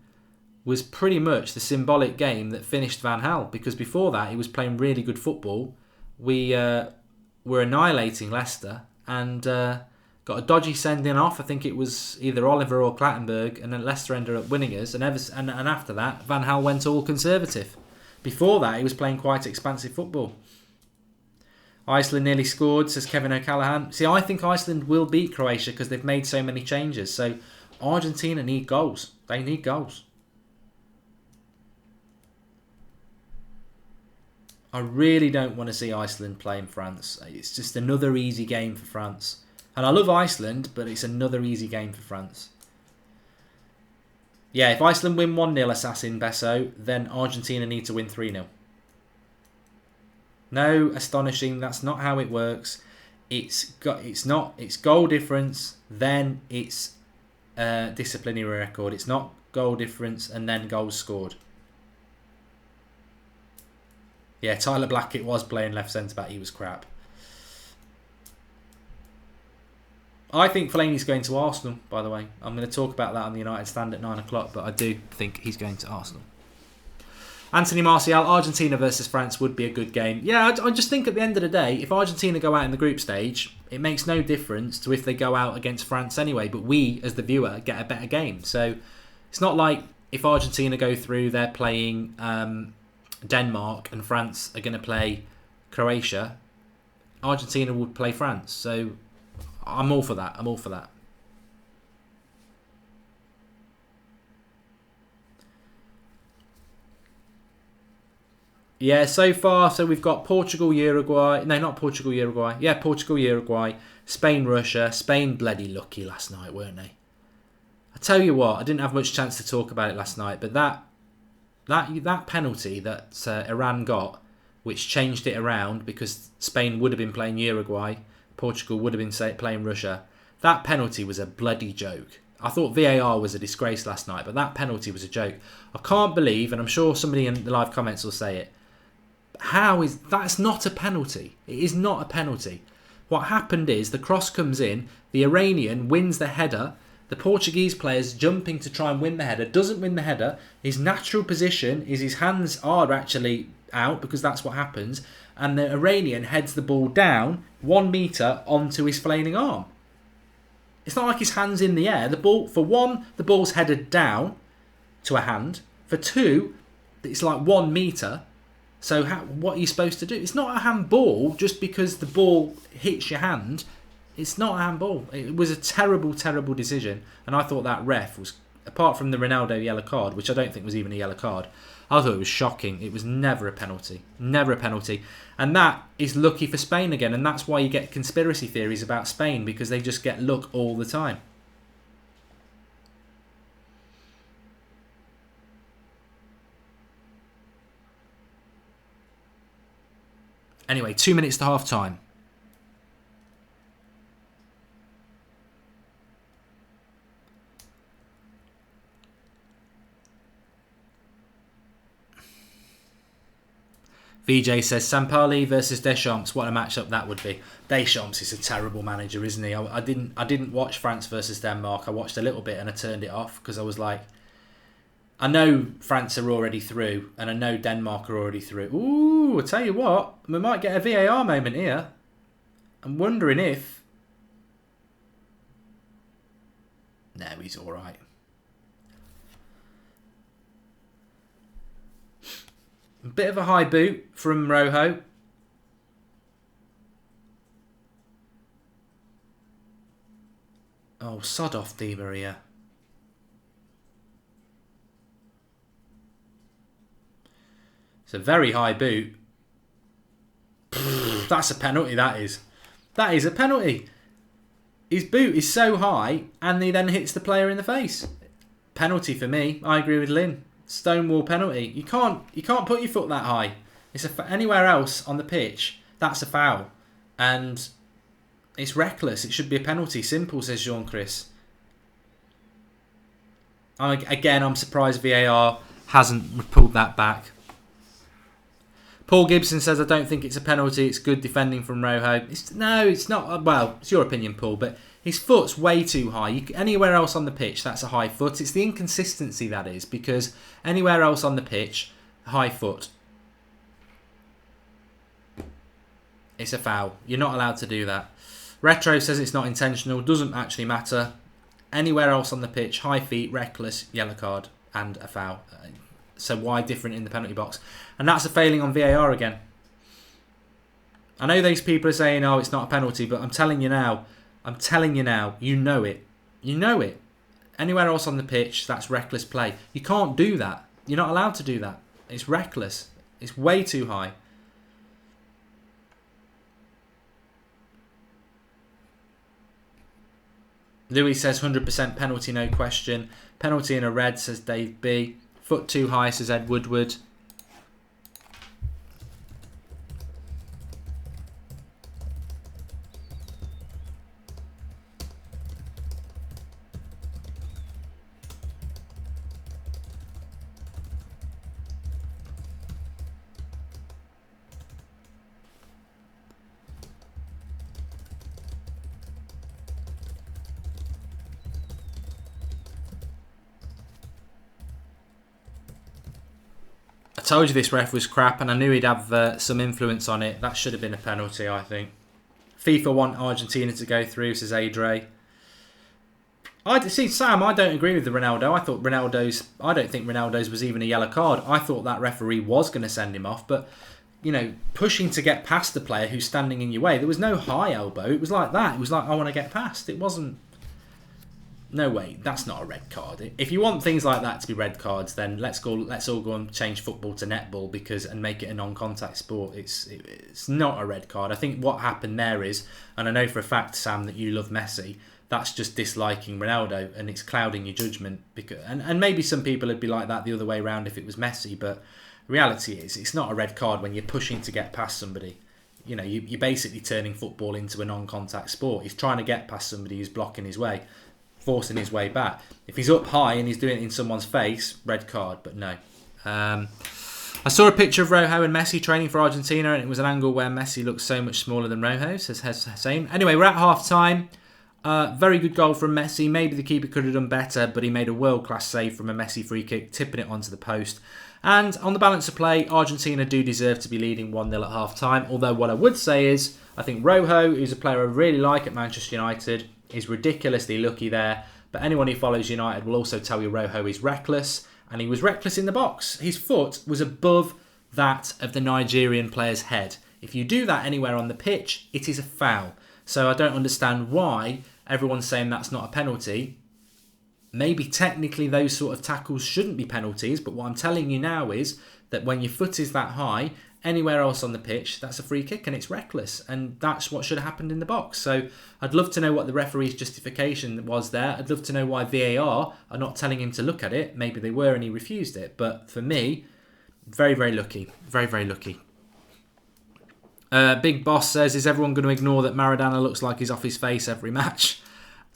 was pretty much the symbolic game that finished Van Gaal, because before that he was playing really good football. We were annihilating Leicester and got a dodgy sending off. I think it was either Oliver or Clattenburg, and then Leicester ended up winning us. And after that, Van Gaal went all conservative. Before that, he was playing quite expansive football. Iceland nearly scored, says Kevin O'Callaghan. See, I think Iceland will beat Croatia because they've made so many changes. So Argentina need goals. They need goals. I really don't want to see Iceland playing France. It's just another easy game for France. And I love Iceland, but it's another easy game for France. Yeah, if Iceland win 1-0, Assassin Besso, then Argentina need to win 3-0. No, astonishing. That's not how it works. It's goal difference, then it's disciplinary record. It's not goal difference and then goals scored. Yeah, Tyler Blackett was playing left centre back. He was crap. I think Fellaini's going to Arsenal, by the way. I'm going to talk about that on the United Stand at 9 o'clock, but I do think he's going to Arsenal. Anthony Martial, Argentina versus France would be a good game. Yeah, I just think at the end of the day, if Argentina go out in the group stage, it makes no difference to if they go out against France anyway, but we, as the viewer, get a better game. So it's not like if Argentina go through, they're playing Denmark and France are going to play Croatia. Argentina would play France. So I'm all for that. Yeah, so far, so we've got Portugal, Uruguay. No, not Portugal, Uruguay. Yeah, Portugal, Uruguay. Spain, Russia. Spain bloody lucky last night, weren't they? I tell you what, I didn't have much chance to talk about it last night, but that penalty that Iran got, which changed it around because Spain would have been playing Uruguay, Portugal would have been playing Russia. That penalty was a bloody joke. I thought VAR was a disgrace last night, but that penalty was a joke. I can't believe, and I'm sure somebody in the live comments will say it, that's not a penalty. It is not a penalty. What happened is the cross comes in, the Iranian wins the header, the Portuguese player's jumping to try and win the header, doesn't win the header. His natural position is his hands are actually out because that's what happens, and the Iranian heads the ball down 1 metre onto his flailing arm. It's not like his hand's in the air. For one, the ball's headed down to a hand. For two, it's like 1 metre. So what are you supposed to do? It's not a handball just because the ball hits your hand. It's not a handball. It was a terrible, terrible decision. And I thought that ref was, apart from the Ronaldo yellow card, which I don't think was even a yellow card, I thought it was shocking. It was never a penalty. Never a penalty. And that is lucky for Spain again. And that's why you get conspiracy theories about Spain, because they just get luck all the time. Anyway, 2 minutes to half time. VJ says Sampali versus Deschamps. What a matchup that would be. Deschamps is a terrible manager, isn't he? I didn't watch France versus Denmark. I watched a little bit and I turned it off because I was like, I know France are already through and I know Denmark are already through. Ooh, I tell you what, we might get a VAR moment here. I'm wondering if... No, he's all right. A bit of a high boot from Rojo. Oh, sod off, Di Maria. It's a very high boot. That's a penalty, that is. That is a penalty. His boot is so high and he then hits the player in the face. Penalty for me. I agree with Lynn. Stonewall penalty. You can't put your foot that high. It's anywhere else on the pitch, that's a foul. And it's reckless. It should be a penalty. Simple, says Jean-Chris. Again, I'm surprised VAR hasn't pulled that back. Paul Gibson says, I don't think it's a penalty. It's good defending from Rojo. No, it's not. Well, it's your opinion, Paul, but his foot's way too high. Anywhere else on the pitch, that's a high foot. It's the inconsistency that is, because anywhere else on the pitch, high foot. It's a foul. You're not allowed to do that. Retro says it's not intentional. Doesn't actually matter. Anywhere else on the pitch, high feet, reckless, yellow card, and a foul. So why different in the penalty box? And that's a failing on VAR again. I know these people are saying, oh, it's not a penalty, but I'm telling you now, you know it. You know it. Anywhere else on the pitch, that's reckless play. You can't do that. You're not allowed to do that. It's reckless. It's way too high. Louis says 100% penalty, no question. Penalty in a red, says Dave B. Foot too high, says Ed Woodward. I told you this ref was crap and I knew he'd have some influence on it. That should have been a penalty, I think. FIFA want Argentina to go through, says Adre. See, Sam, I don't agree with the Ronaldo. I don't think Ronaldo's was even a yellow card. I thought that referee was going to send him off, but, you know, pushing to get past the player who's standing in your way, there was no high elbow. It was like that. It was like, I want to get past. It wasn't... No way, that's not a red card. If you want things like that to be red cards, then let's all go and change football to netball and make it a non-contact sport. It's not a red card. I think what happened there is, and I know for a fact, Sam, that you love Messi, that's just disliking Ronaldo, and it's clouding your judgment. And maybe some people would be like that the other way around if it was Messi, but reality is it's not a red card when you're pushing to get past somebody. You know, you're basically turning football into a non-contact sport. He's trying to get past somebody who's blocking his way, forcing his way back. If he's up high and he's doing it in someone's face, red card, but no. I saw a picture of Rojo and Messi training for Argentina, and it was an angle where Messi looks so much smaller than Rojo, says Hussein. Anyway, we're at half-time. Very good goal from Messi. Maybe the keeper could have done better, but he made a world-class save from a Messi free kick, tipping it onto the post. And on the balance of play, Argentina do deserve to be leading 1-0 at half-time. Although what I would say is, I think Rojo, who's a player I really like at Manchester United, is ridiculously lucky there. But anyone who follows United will also tell you Rojo is reckless. And he was reckless in the box. His foot was above that of the Nigerian player's head. If you do that anywhere on the pitch, it is a foul. So I don't understand why everyone's saying that's not a penalty. Maybe technically those sort of tackles shouldn't be penalties, but what I'm telling you now is that when your foot is that high, anywhere else on the pitch, that's a free kick and it's reckless. And that's what should have happened in the box. So I'd love to know what the referee's justification was there. I'd love to know why VAR are not telling him to look at it. Maybe they were and he refused it. But for me, very, very lucky. Very, very lucky. Big Boss says, is everyone going to ignore that Maradona looks like he's off his face every match?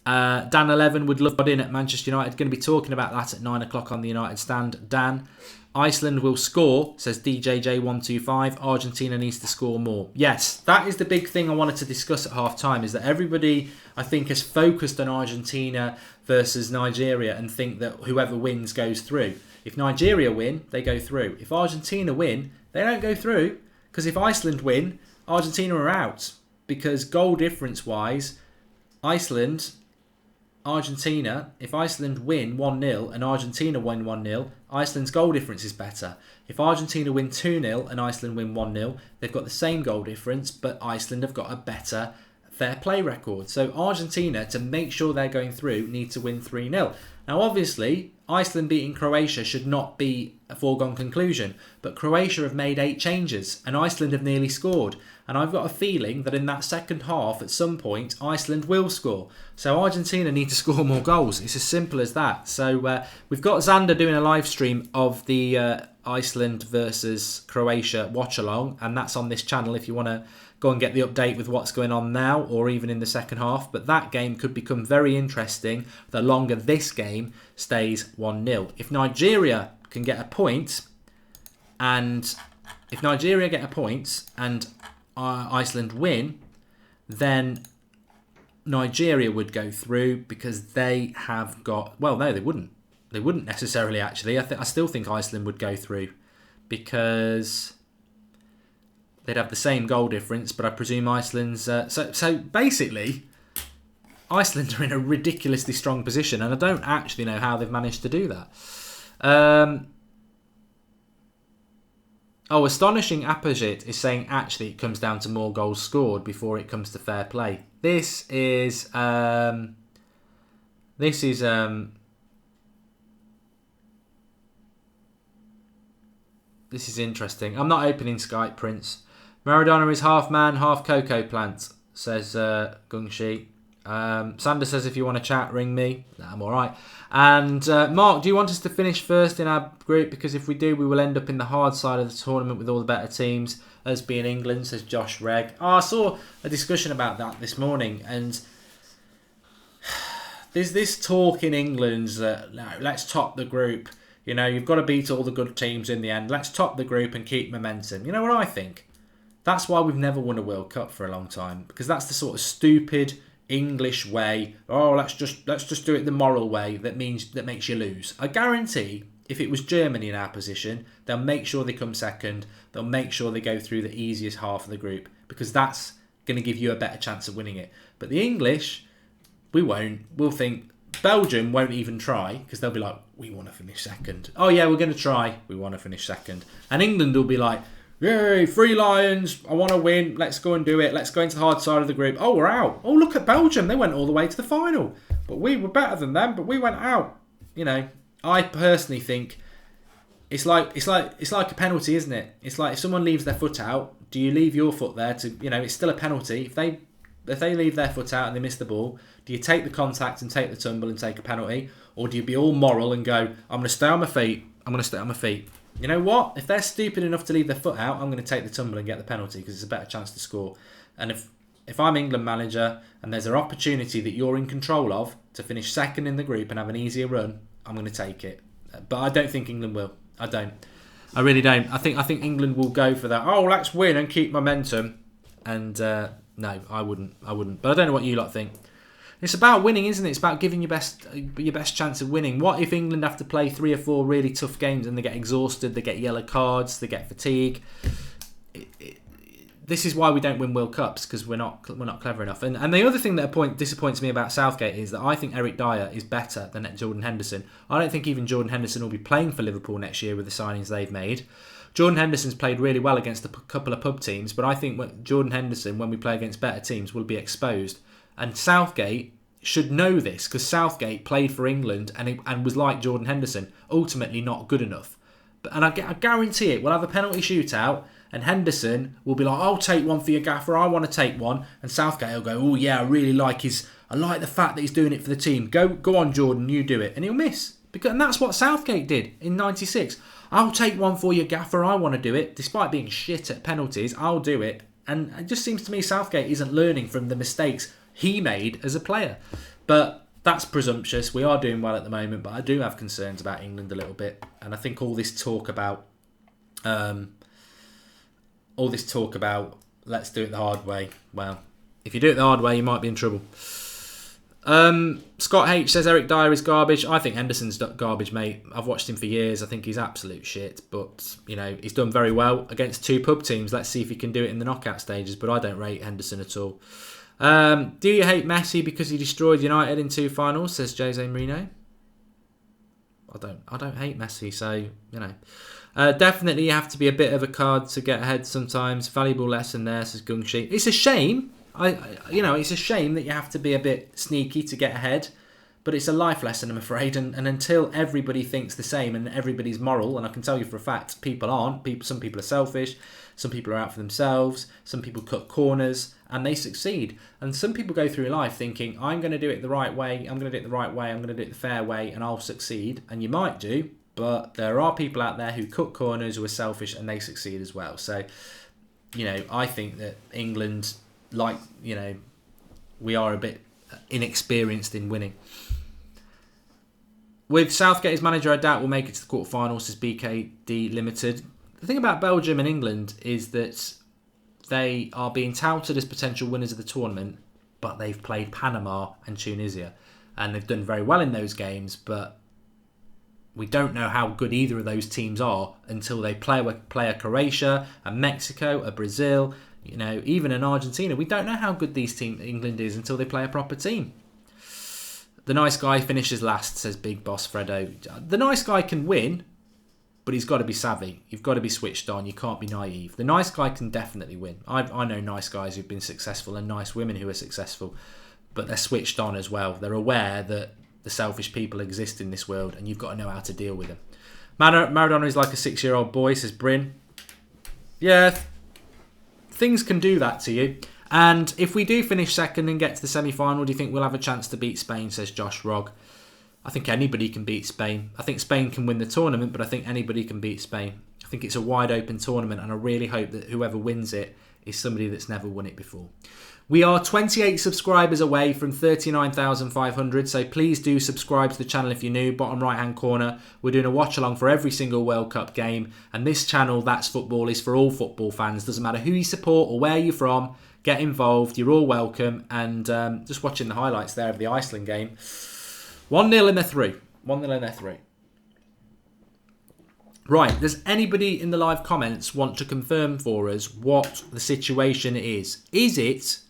Dan 11 would love in at Manchester United. Going to be talking about that at 9 o'clock on the United stand. Dan, Iceland will score, says DJJ125. Argentina needs to score more. Yes, that is the big thing I wanted to discuss at half time, is that everybody, I think, has focused on Argentina versus Nigeria and think that whoever wins goes through. If Nigeria win, they go through. If Argentina win, they don't go through. Because if Iceland win, Argentina are out. Because goal difference wise, Argentina, if Iceland win 1-0 and Argentina win 1-0, Iceland's goal difference is better. If Argentina win 2-0 and Iceland win 1-0, they've got the same goal difference, but Iceland have got a better fair play record. So Argentina, to make sure they're going through, need to win 3-0. Now obviously, Iceland beating Croatia should not be a foregone conclusion, but Croatia have made 8 changes and Iceland have nearly scored. And I've got a feeling that in that second half, at some point, Iceland will score. So Argentina need to score more goals. It's as simple as that. So we've got Xander doing a live stream of the Iceland versus Croatia watch-along, and that's on this channel if you want to go and get the update with what's going on now or even in the second half. But that game could become very interesting the longer this game stays 1-0. If Nigeria can get a point, and Iceland win, then Nigeria would go through because they have got... Well, no, they wouldn't. They wouldn't necessarily, actually. I still think Iceland would go through because they'd have the same goal difference, but I presume Iceland's... So basically, Iceland are in a ridiculously strong position, and I don't actually know how they've managed to do that. Astonishing Apogit is saying actually it comes down to more goals scored before it comes to fair play. This is interesting. I'm not opening Skype, Prince. Maradona is half man, half cocoa plant, says Gungshi. Sander says if you want to chat, ring me. Nah, I'm alright. And Mark, do you want us to finish first in our group? Because if we do, we will end up in the hard side of the tournament with all the better teams, us being England, says Josh Reg. I saw a discussion about that this morning, and there's this talk in England that, no, let's top the group. You know, you've got to beat all the good teams in the end. Let's top the group and keep momentum. You know what I think? That's why we've never won a World Cup for a long time, because that's the sort of stupid English way. Oh, let's just do it the moral way. That makes you lose. I guarantee if it was Germany in our position, they'll make sure they come second. They'll make sure they go through the easiest half of the group, because that's going to give you a better chance of winning it. But the English, we won't. We'll think Belgium won't even try, because they'll be like, we want to finish second. Oh yeah, we're going to try. We want to finish second. And England will be like, yay, 3 Lions, I want to win, let's go and do it, let's go into the hard side of the group. Oh, we're out. Oh, look at Belgium, they went all the way to the final. but we were better than them, but we went out. I personally think it's like a penalty, isn't it? It's like if someone leaves their foot out, do you leave your foot there to, it's still a penalty. If they leave their foot out and they miss the ball, do you take the contact and take the tumble and take a penalty? Or do you be all moral and go, I'm going to stay on my feet, You know what? If they're stupid enough to leave their foot out, I'm going to take the tumble and get the penalty because it's a better chance to score. And if I'm England manager and there's an opportunity that you're in control of to finish second in the group and have an easier run, I'm going to take it. But I don't think England will. I don't. I really don't. I think England will go for that. Oh, let's win and keep momentum. And no, I wouldn't. But I don't know what you lot think. It's about winning, isn't it? It's about giving your best chance of winning. What if England have to play 3 or 4 really tough games and they get exhausted, they get yellow cards, they get fatigue? This is why we don't win World Cups, because we're not clever enough. And the other thing that disappoints me about Southgate is that I think Eric Dyer is better than Jordan Henderson. I don't think even Jordan Henderson will be playing for Liverpool next year with the signings they've made. Jordan Henderson's played really well against a couple of pub teams, but I think Jordan Henderson, when we play against better teams, will be exposed. And Southgate should know this, because Southgate played for England and was like Jordan Henderson, ultimately not good enough. And I guarantee it, we'll have a penalty shootout, and Henderson will be like, I'll take one for your gaffer, I want to take one. And Southgate will go, oh yeah, I like the fact that he's doing it for the team. Go on, Jordan, you do it. And he'll miss. And that's what Southgate did in '96. I'll take one for your gaffer, I want to do it. Despite being shit at penalties, I'll do it. And it just seems to me Southgate isn't learning from the mistakes he made as a player. But that's presumptuous. We are doing well at the moment, but I do have concerns about England a little bit. And I think all this talk about let's do it the hard way. Well, if you do it the hard way, you might be in trouble. Scott H says Eric Dyer is garbage. I think Henderson's garbage, mate. I've watched him for years. I think he's absolute shit. But, he's done very well against 2 pub teams. Let's see if he can do it in the knockout stages. But I don't rate Henderson at all. Do you hate Messi because he destroyed United in 2 finals, says Jose Mourinho? I don't hate Messi, so, definitely you have to be a bit of a card to get ahead sometimes. Valuable lesson there, says Gungshi. It's a shame. It's a shame that you have to be a bit sneaky to get ahead, but it's a life lesson, I'm afraid. And until everybody thinks the same and everybody's moral, and I can tell you for a fact, people aren't. Some people are selfish, some people are out for themselves, some people cut corners, and they succeed. And some people go through life thinking, I'm going to do it the right way, I'm going to do it the right way, I'm going to do it the fair way, and I'll succeed. And you might do, but there are people out there who cut corners, who are selfish, and they succeed as well. So, I think that England, we are a bit inexperienced in winning. With Southgate as manager, I doubt we'll make it to the quarterfinals, says BKD Limited. The thing about Belgium and England is that they are being touted as potential winners of the tournament, but they've played Panama and Tunisia, and they've done very well in those games, but we don't know how good either of those teams are until they play a Croatia, a Mexico, a Brazil, even an Argentina. We don't know how good England is until they play a proper team. The nice guy finishes last, says Big Boss Fredo. The nice guy can win, but he's got to be savvy. You've got to be switched on. You can't be naive. The nice guy can definitely win. I know nice guys who've been successful and nice women who are successful, but they're switched on as well. They're aware that the selfish people exist in this world, and you've got to know how to deal with them. Maradona is like a 6-year-old boy, says Bryn. Yeah, things can do that to you. And if we do finish second and get to the semi-final, do you think we'll have a chance to beat Spain, says Josh Rogg? I think anybody can beat Spain. I think Spain can win the tournament, but I think anybody can beat Spain. I think it's a wide open tournament, and I really hope that whoever wins it is somebody that's never won it before. We are 28 subscribers away from 39,500, so please do subscribe to the channel if you're new. Bottom right hand corner, we're doing a watch along for every single World Cup game, and this channel, That's Football, is for all football fans. Doesn't matter who you support or where you're from, get involved, you're all welcome. And just watching the highlights there of the Iceland game, 1-0 and they're through. 1-0 and they're through. Right, does anybody in the live comments want to confirm for us what the situation is? Is it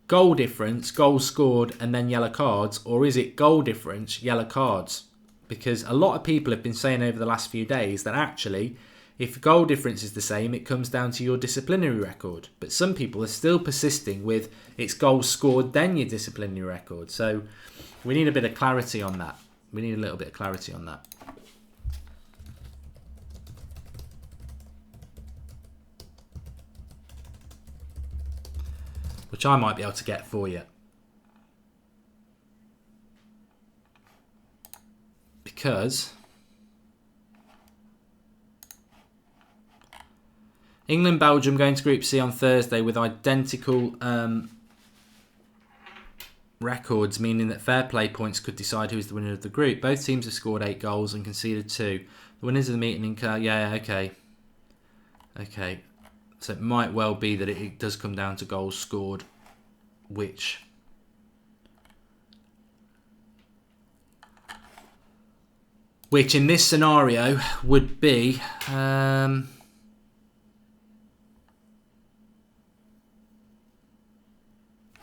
goal difference, goals scored, and then yellow cards, or is it goal difference, yellow cards? Because a lot of people have been saying over the last few days that actually, if goal difference is the same, it comes down to your disciplinary record. But some people are still persisting with it's goals scored, then your disciplinary record. So We need a bit of clarity on that. We need a little bit of clarity on that. Which I might be able to get for you. Because England, Belgium going to Group C on Thursday with identical records, meaning that fair play points could decide who's the winner of the group. Both teams have scored 8 goals and conceded 2. The winners of the meeting in okay. So it might well be that it does come down to goals scored, which in this scenario would be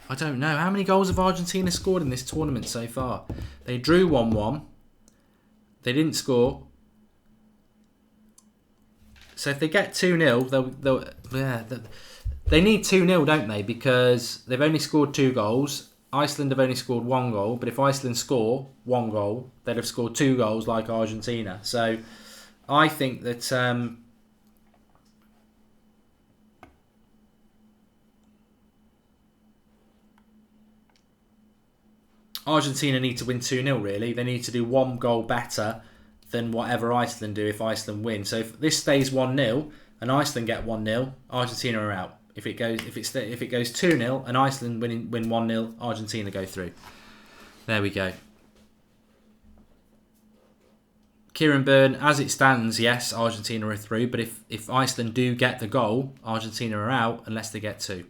I don't know. How many goals have Argentina scored in this tournament so far? They drew 1-1. They didn't score. So if they get 2-0, they need 2-0, don't they? Because they've only scored 2 goals. Iceland have only scored 1 goal. But if Iceland score 1 goal, they'd have scored 2 goals like Argentina. So I think that Argentina need to win 2-0, really. They need to do 1 goal better than whatever Iceland do if Iceland win. So if this stays 1-0 and Iceland get 1-0, Argentina are out. If it goes 2-0 and Iceland win 1-0, Argentina go through. There we go. Kieran Byrne, as it stands, yes, Argentina are through. But if Iceland do get the goal, Argentina are out unless they get 2.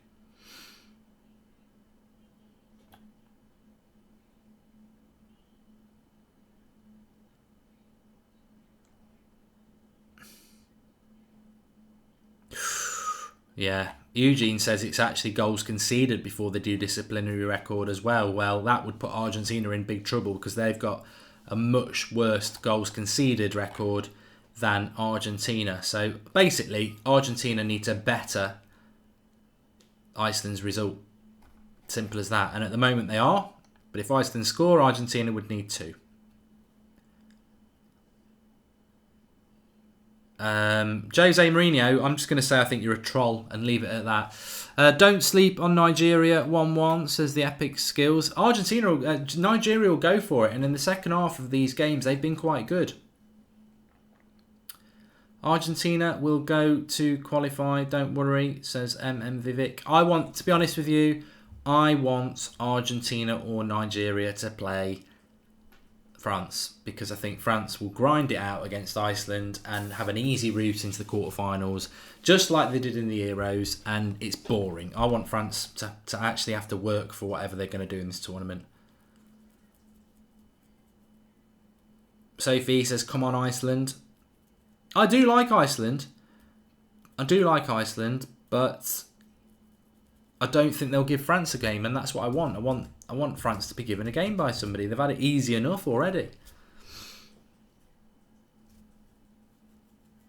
Yeah, Eugene says it's actually goals conceded before they do disciplinary record as well. Well, that would put Argentina in big trouble because they've got a much worse goals conceded record than Argentina. So basically, Argentina need to better Iceland's result. Simple as that. And at the moment they are. But if Iceland score, Argentina would need 2. Jose Mourinho, I'm just going to say I think you're a troll and leave it at that. Don't sleep on Nigeria 1-1, says the Epic Skills. Nigeria will go for it, and in the second half of these games they've been quite good. Argentina will go to qualify, don't worry, says Vivek. To be honest with you, I want Argentina or Nigeria to play France, because I think France will grind it out against Iceland and have an easy route into the quarterfinals, just like they did in the Euros, and it's boring. I want France to actually have to work for whatever they're going to do in this tournament. Sophie says, come on Iceland. I do like Iceland, but I don't think they'll give France a game, and that's what I want. I want France to be given a game by somebody. They've had it easy enough already.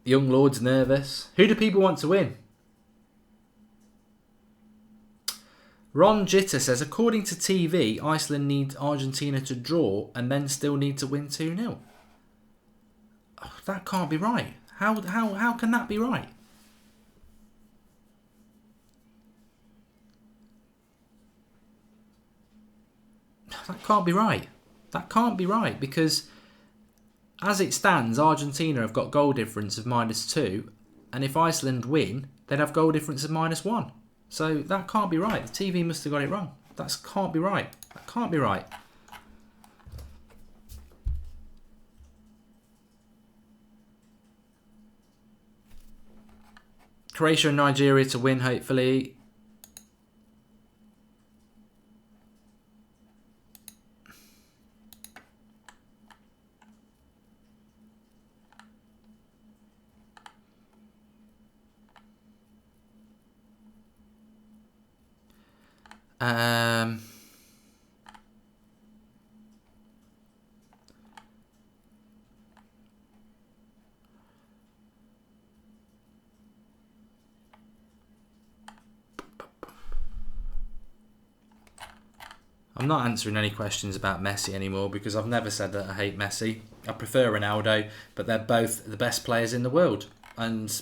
Young Lord's nervous. Who do people want to win? Ron Jitter says, according to TV, Iceland needs Argentina to draw and then still need to win 2-0. Oh, that can't be right. How can that be right? That can't be right. That can't be right, because as it stands, Argentina have got goal difference of -2, and if Iceland win, they'd have goal difference of -1. So that can't be right. The TV must have got it wrong. That can't be right. That can't be right. Croatia and Nigeria to win, hopefully. I'm not answering any questions about Messi anymore because I've never said that I hate Messi. I prefer Ronaldo, but they're both the best players in the world. And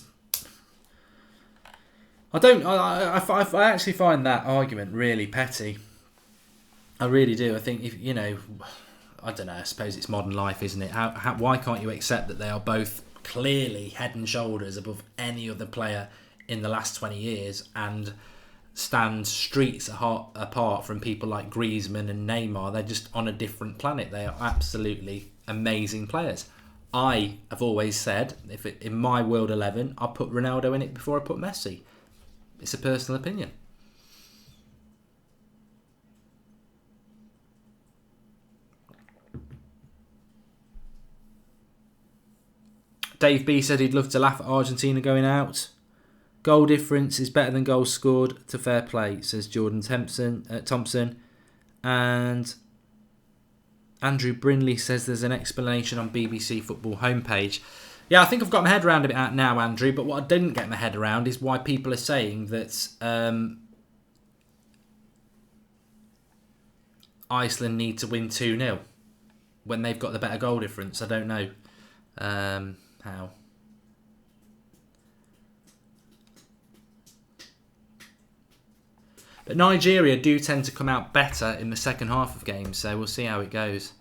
I actually find that argument really petty. I really do. I think, if you know, I don't know, I suppose it's modern life, isn't it? Why can't you accept that they are both clearly head and shoulders above any other player in the last 20 years and stand streets apart from people like Griezmann and Neymar? They're just on a different planet. They are absolutely amazing players. I have always said, in my World 11, I'll put Ronaldo in it before I put Messi. It's a personal opinion. Dave B said he'd love to laugh at Argentina going out. Goal difference is better than goals scored, to fair play, says Jordan Thompson. And Andrew Brinley says there's an explanation on BBC Football homepage. Yeah, I think I've got my head around it now, Andrew, but what I didn't get my head around is why people are saying that Iceland need to win 2-0 when they've got the better goal difference. I don't know how. But Nigeria do tend to come out better in the second half of games, so we'll see how it goes.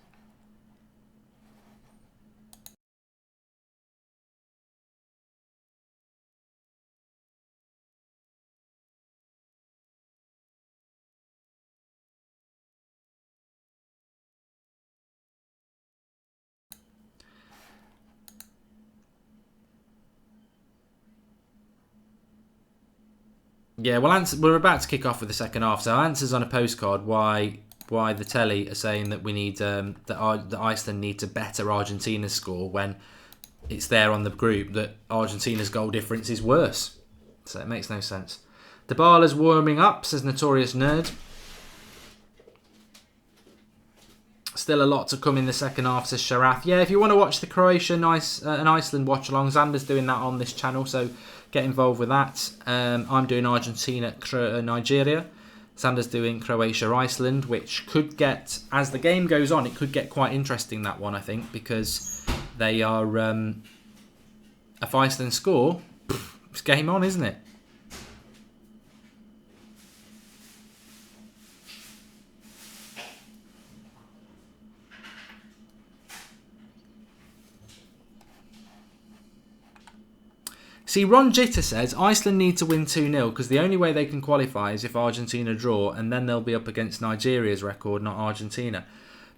Yeah, well, we're about to kick off with the second half, so answers on a postcard why the telly are saying that we need that Iceland need to better Argentina's score when it's there on the group that Argentina's goal difference is worse. So it makes no sense. Dybala's warming up, says Notorious Nerd. Still a lot to come in the second half, says Sharath. Yeah, if you want to watch the Croatia and Iceland watch-along, Xander's doing that on this channel, so get involved with that. I'm doing Argentina, Nigeria. Xander's doing Croatia, Iceland, which could get, as the game goes on, it could get quite interesting, that one, I think, because they are, if Iceland score, it's game on, isn't it? See, Ron Jitter says Iceland need to win 2-0 because the only way they can qualify is if Argentina draw, and then they'll be up against Nigeria's record, not Argentina.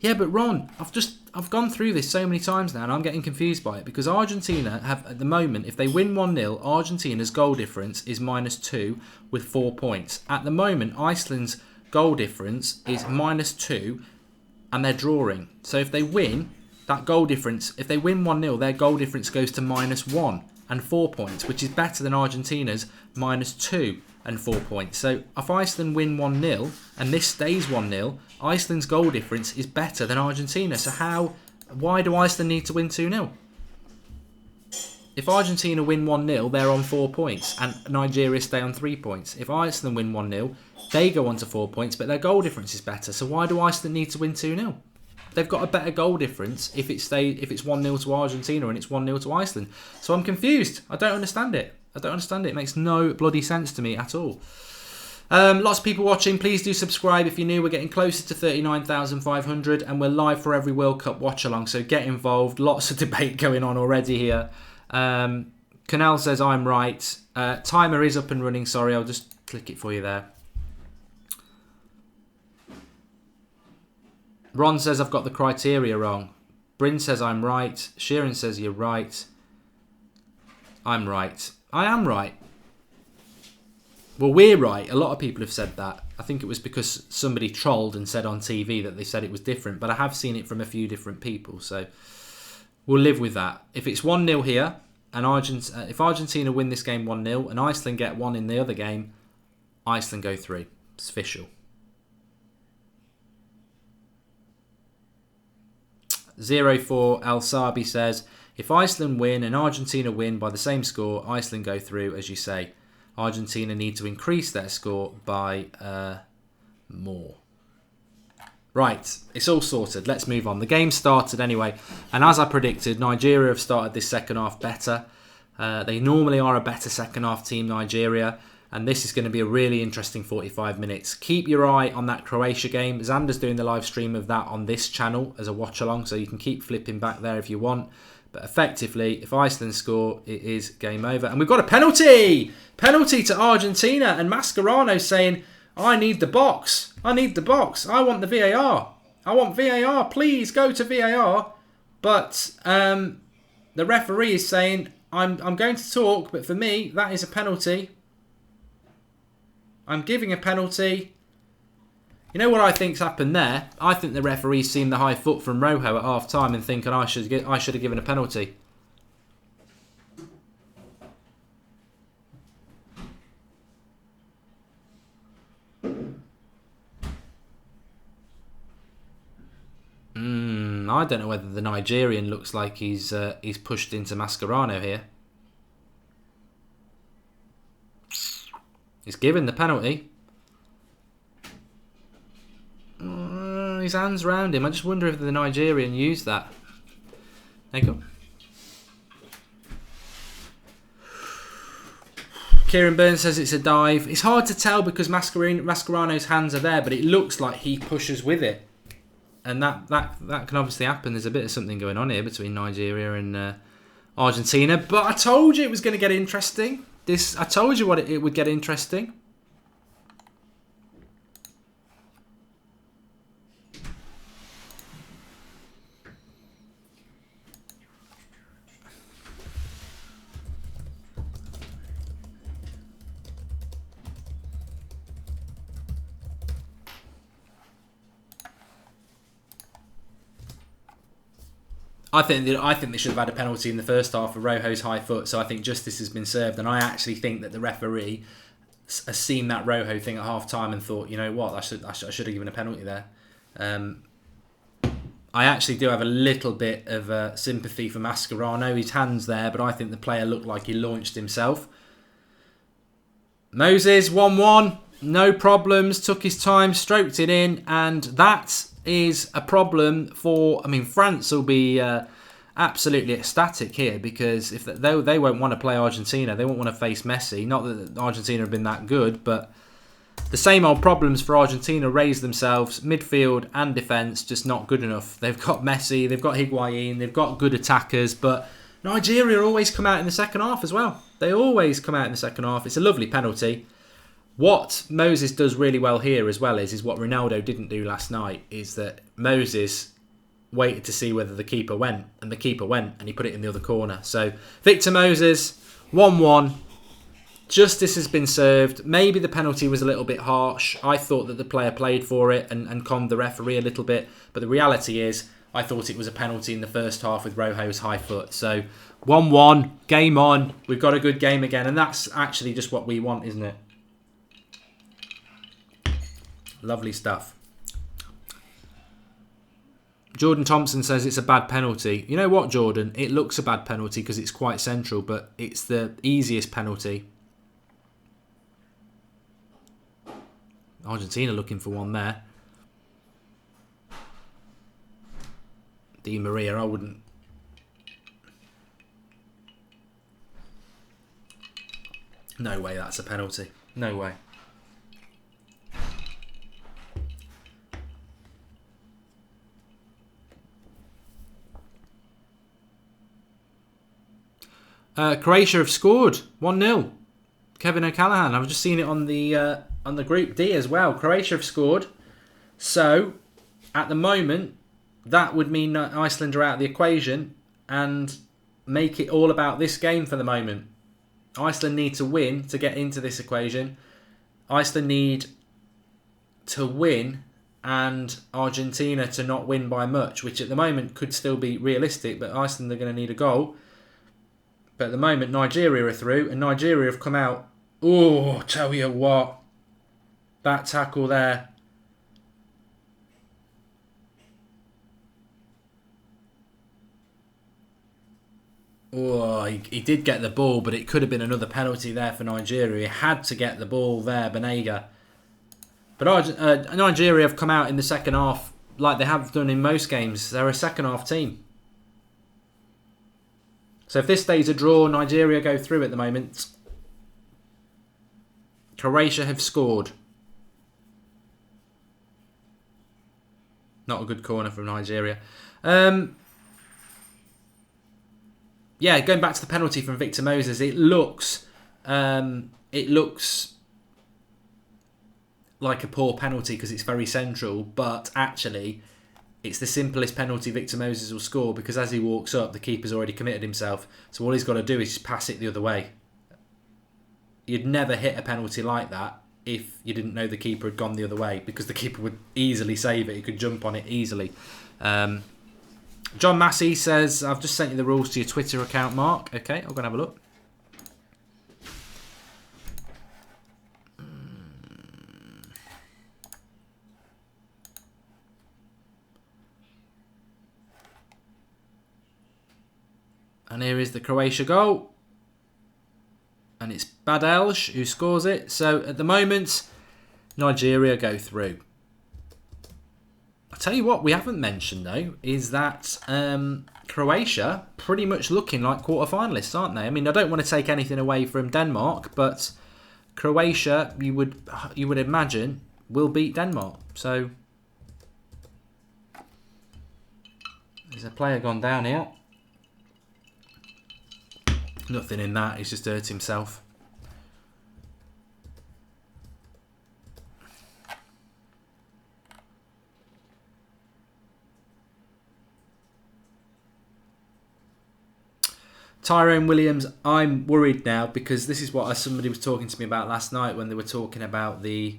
Yeah, but Ron, I've gone through this so many times now, and I'm getting confused by it because Argentina have, at the moment, if they win 1-0, Argentina's goal difference is -2 with 4 points. At the moment, Iceland's goal difference is -2, and they're drawing. So if they win, that goal difference, if they win 1-0, their goal difference goes to -1. And 4 points, which is better than Argentina's -2 and 4 points. So if Iceland win 1-0 and this stays 1-0, Iceland's goal difference is better than Argentina. So why do Iceland need to win 2-0? If Argentina win 1-0, they're on 4 points and Nigeria stay on 3 points. If Iceland win 1-0, they go on to 4 points, but their goal difference is better. So why do Iceland need to win 2-0? They've got a better goal difference if it's 1-0 to Argentina and it's 1-0 to Iceland. So I'm confused. I don't understand it. It makes no bloody sense to me at all. Lots of people watching. Please do subscribe if you're new. We're getting closer to 39,500 and we're live for every World Cup watch along. So get involved. Lots of debate going on already here. Canal says I'm right. Timer is up and running. Sorry, I'll just click it for you there. Ron says I've got the criteria wrong. Bryn says I'm right. Sheeran says you're right. I'm right. I am right. Well, we're right. A lot of people have said that. I think it was because somebody trolled and said on TV that they said it was different. But I have seen it from a few different people. So we'll live with that. If it's 1-0 here, and if Argentina win this game 1-0 and Iceland get 1 in the other game, Iceland go through. It's official. 04 Al Sabi says, if Iceland win and Argentina win by the same score, Iceland go through, as you say. Argentina need to increase their score by more. Right, it's all sorted. Let's move on. The game started anyway, and as I predicted, Nigeria have started this second half better. They normally are a better second half team, Nigeria, and this is going to be a really interesting 45 minutes. Keep your eye on that Croatia game. Xander's doing the live stream of that on this channel as a watch along, so you can keep flipping back there if you want. But effectively, if Iceland score, it is game over. And we've got a penalty! Penalty to Argentina, and Mascherano saying, I need the box. I need the box. I want the VAR. I want VAR. Please go to VAR. But the referee is saying, I'm going to talk, but for me, that is a penalty. I'm giving a penalty. You know what I think's happened there? I think the referee's seen the high foot from Rojo at half time and thinking I should have given a penalty. I don't know whether the Nigerian looks like he's pushed into Mascherano here. He's given the penalty. His hand's round him. I just wonder if the Nigerian used that. There you go. Kieran Burns says it's a dive. It's hard to tell because Mascherano's hands are there, but it looks like he pushes with it. And that can obviously happen. There's a bit of something going on here between Nigeria and Argentina. But I told you it was going to get interesting. I told you it would get interesting. I think they should have had a penalty in the first half for Rojo's high foot, so I think justice has been served, and I actually think that the referee has seen that Rojo thing at half time and thought, you know what, I should have given a penalty there. I actually do have a little bit of sympathy for Mascherano. His hand's there, but I think the player looked like he launched himself. Moses 1-1, no problems, took his time, stroked it in, and that is a problem for... I mean, France will be absolutely ecstatic here because if they won't want to play Argentina. They won't want to face Messi. Not that Argentina have been that good, but the same old problems for Argentina raise themselves. Midfield and defence just not good enough. They've got Messi, they've got Higuain, they've got good attackers, but Nigeria always come out in the second half as well. They always come out in the second half. It's a lovely penalty. What Moses does really well here as well is what Ronaldo didn't do last night, is that Moses waited to see whether the keeper went, and the keeper went, and he put it in the other corner. So Victor Moses, 1-1. Justice has been served. Maybe the penalty was a little bit harsh. I thought that the player played for it and conned the referee a little bit. But the reality is, I thought it was a penalty in the first half with Rojo's high foot. So 1-1, game on. We've got a good game again, and that's actually just what we want, isn't it? Lovely stuff. Jordan Thompson says it's a bad penalty. You know what, Jordan? It looks a bad penalty because it's quite central, but it's the easiest penalty. Argentina looking for one there. Di Maria, I wouldn't... No way that's a penalty. No way. Croatia have scored 1-0. Kevin O'Callaghan. I've just seen it on the Group D as well. Croatia have scored. So, at the moment, that would mean that Iceland are out of the equation and make it all about this game for the moment. Iceland need to win to get into this equation. Iceland need to win and Argentina to not win by much, which at the moment could still be realistic, but Iceland are going to need a goal. But at the moment, Nigeria are through, and Nigeria have come out. Oh, tell you what. That tackle there. Oh, he did get the ball, but it could have been another penalty there for Nigeria. He had to get the ball there, Banega. But Nigeria have come out in the second half like they have done in most games. They're a second half team. So if this stays a draw, Nigeria go through at the moment. Croatia have scored. Not a good corner from Nigeria. Yeah, going back to the penalty from Victor Moses, it looks like a poor penalty because it's very central, but actually it's the simplest penalty Victor Moses will score because as he walks up, the keeper's already committed himself. So all he's got to do is just pass it the other way. You'd never hit a penalty like that if you didn't know the keeper had gone the other way because the keeper would easily save it. He could jump on it easily. John Massey says, I've just sent you the rules to your Twitter account, Mark. Okay, I'm going to have a look. And here is the Croatia goal. And it's Badelj who scores it. So at the moment, Nigeria go through. I'll tell you what we haven't mentioned though, is that Croatia pretty much looking like quarter-finalists, aren't they? I mean, I don't want to take anything away from Denmark, but Croatia, you would imagine, will beat Denmark. So there's a player gone down here. Nothing in that, he's just hurt himself. Tyrone Williams, I'm worried now because this is what somebody was talking to me about last night when they were talking about the